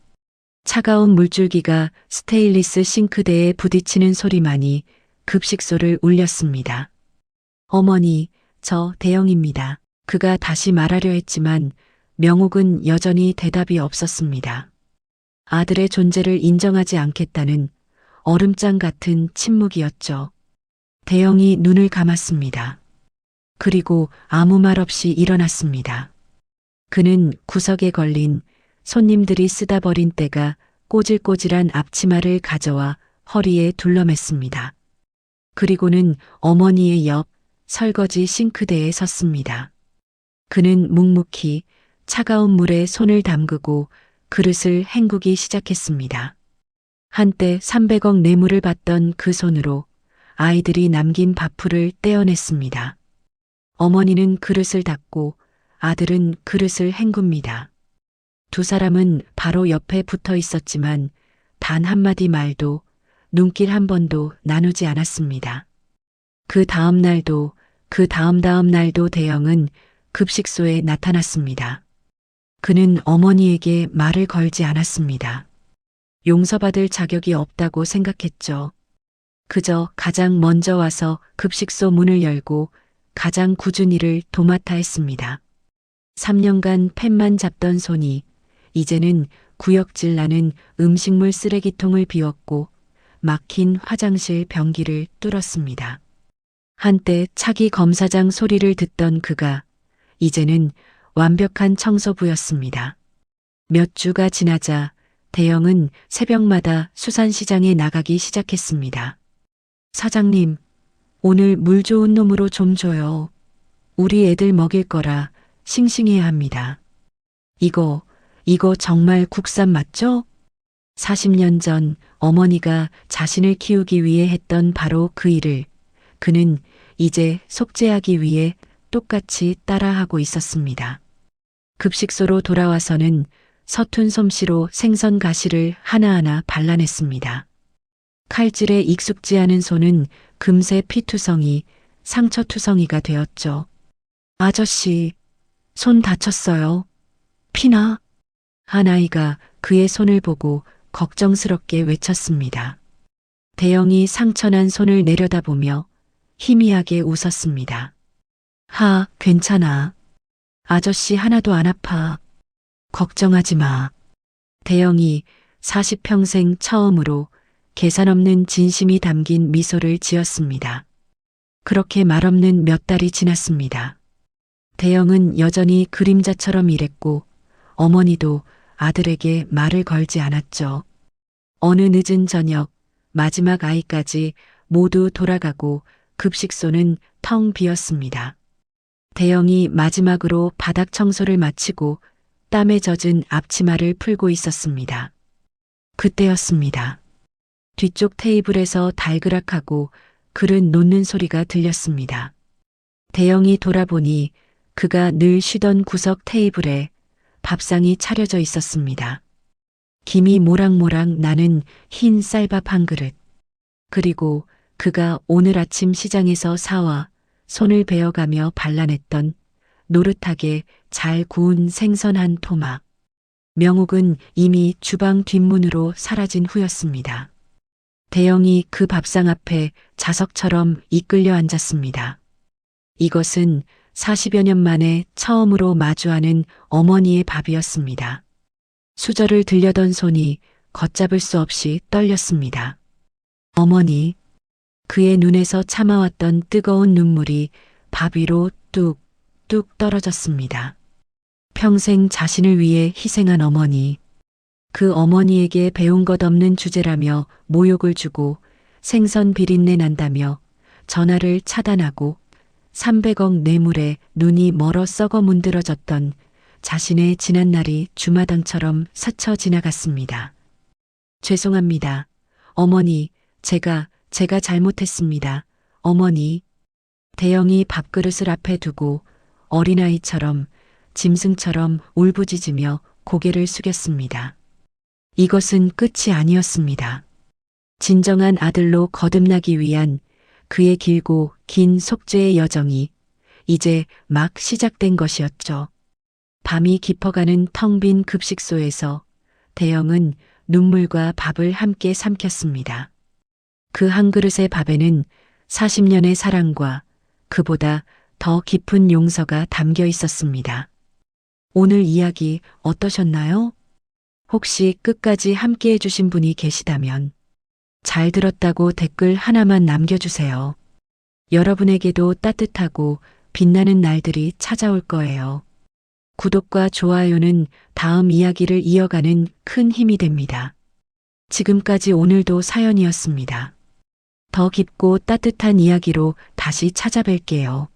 차가운 물줄기가 스테인리스 싱크대에 부딪히는 소리만이 급식소를 울렸습니다. 어머니, 저 대영입니다. 그가 다시 말하려 했지만 명옥은 여전히 대답이 없었습니다. 아들의 존재를 인정하지 않겠다는 얼음장 같은 침묵이었죠. 대영이 눈을 감았습니다. 그리고 아무 말 없이 일어났습니다. 그는 구석에 걸린 손님들이 쓰다 버린 때가 꼬질꼬질한 앞치마를 가져와 허리에 둘러맸습니다. 그리고는 어머니의 옆 설거지 싱크대에 섰습니다. 그는 묵묵히 차가운 물에 손을 담그고 그릇을 헹구기 시작했습니다. 한때 300억 뇌물을 받던 그 손으로 아이들이 남긴 밥풀을 떼어냈습니다. 어머니는 그릇을 닫고 아들은 그릇을 헹굽니다. 두 사람은 바로 옆에 붙어 있었지만 단 한마디 말도 눈길 한 번도 나누지 않았습니다. 그 다음 날도 그 다음 날도 대영은 급식소에 나타났습니다. 그는 어머니에게 말을 걸지 않았습니다. 용서받을 자격이 없다고 생각했죠. 그저 가장 먼저 와서 급식소 문을 열고 가장 굳은 일을 도맡아 했습니다. 3년간 펜만 잡던 손이 이제는 구역질 나는 음식물 쓰레기통을 비웠고 막힌 화장실 변기를 뚫었습니다. 한때 차기 검사장 소리를 듣던 그가 이제는 완벽한 청소부였습니다. 몇 주가 지나자 대영은 새벽마다 수산시장에 나가기 시작했습니다. 사장님, 오늘 물 좋은 놈으로 좀 줘요. 우리 애들 먹일 거라 싱싱해야 합니다. 이거 정말 국산 맞죠? 40년 전 어머니가 자신을 키우기 위해 했던 바로 그 일을 그는 이제 속죄하기 위해 똑같이 따라하고 있었습니다. 급식소로 돌아와서는 서툰 솜씨로 생선 가시를 하나하나 발라냈습니다. 칼질에 익숙지 않은 손은 금세 피투성이, 상처투성이가 되었죠. 아저씨, 손 다쳤어요. 피나? 한 아이가 그의 손을 보고 걱정스럽게 외쳤습니다. 대영이 상처난 손을 내려다보며 희미하게 웃었습니다. 괜찮아. 아저씨 하나도 안 아파. 걱정하지 마. 대영이 40평생 처음으로 계산 없는 진심이 담긴 미소를 지었습니다. 그렇게 말없는 몇 달이 지났습니다. 대영은 여전히 그림자처럼 일했고 어머니도 아들에게 말을 걸지 않았죠. 어느 늦은 저녁 마지막 아이까지 모두 돌아가고 급식소는 텅 비었습니다. 대영이 마지막으로 바닥 청소를 마치고 땀에 젖은 앞치마를 풀고 있었습니다. 그때였습니다. 뒤쪽 테이블에서 달그락하고 그릇 놓는 소리가 들렸습니다. 대영이 돌아보니 그가 늘 쉬던 구석 테이블에 밥상이 차려져 있었습니다. 김이 모락모락 나는 흰 쌀밥 한 그릇. 그리고 그가 오늘 아침 시장에서 사와 손을 베어가며 발라냈던 노릇하게 잘 구운 생선 한 토막. 명옥은 이미 주방 뒷문으로 사라진 후였습니다. 대영이 그 밥상 앞에 자석처럼 이끌려 앉았습니다. 이것은 40여 년 만에 처음으로 마주하는 어머니의 밥이었습니다. 수저를 들려던 손이 걷잡을 수 없이 떨렸습니다. 어머니, 그의 눈에서 참아왔던 뜨거운 눈물이 밥 위로 뚝뚝 떨어졌습니다. 평생 자신을 위해 희생한 어머니, 그 어머니에게 배운 것 없는 주제라며 모욕을 주고 생선 비린내 난다며 전화를 차단하고 300억 뇌물에 눈이 멀어 썩어 문드러졌던 자신의 지난 날이 주마등처럼 스쳐 지나갔습니다. 죄송합니다. 어머니, 제가 잘못했습니다. 어머니. 대영이 밥그릇을 앞에 두고 어린아이처럼 짐승처럼 울부짖으며 고개를 숙였습니다. 이것은 끝이 아니었습니다. 진정한 아들로 거듭나기 위한 그의 길고 긴 속죄의 여정이 이제 막 시작된 것이었죠. 밤이 깊어가는 텅 빈 급식소에서 대영은 눈물과 밥을 함께 삼켰습니다. 그 한 그릇의 밥에는 40년의 사랑과 그보다 더 깊은 용서가 담겨 있었습니다. 오늘 이야기 어떠셨나요? 혹시 끝까지 함께 해주신 분이 계시다면 잘 들었다고 댓글 하나만 남겨주세요. 여러분에게도 따뜻하고 빛나는 날들이 찾아올 거예요. 구독과 좋아요는 다음 이야기를 이어가는 큰 힘이 됩니다. 지금까지 오늘도 사연이었습니다. 더 깊고 따뜻한 이야기로 다시 찾아뵐게요.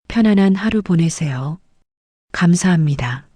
편안한 하루 보내세요. 감사합니다.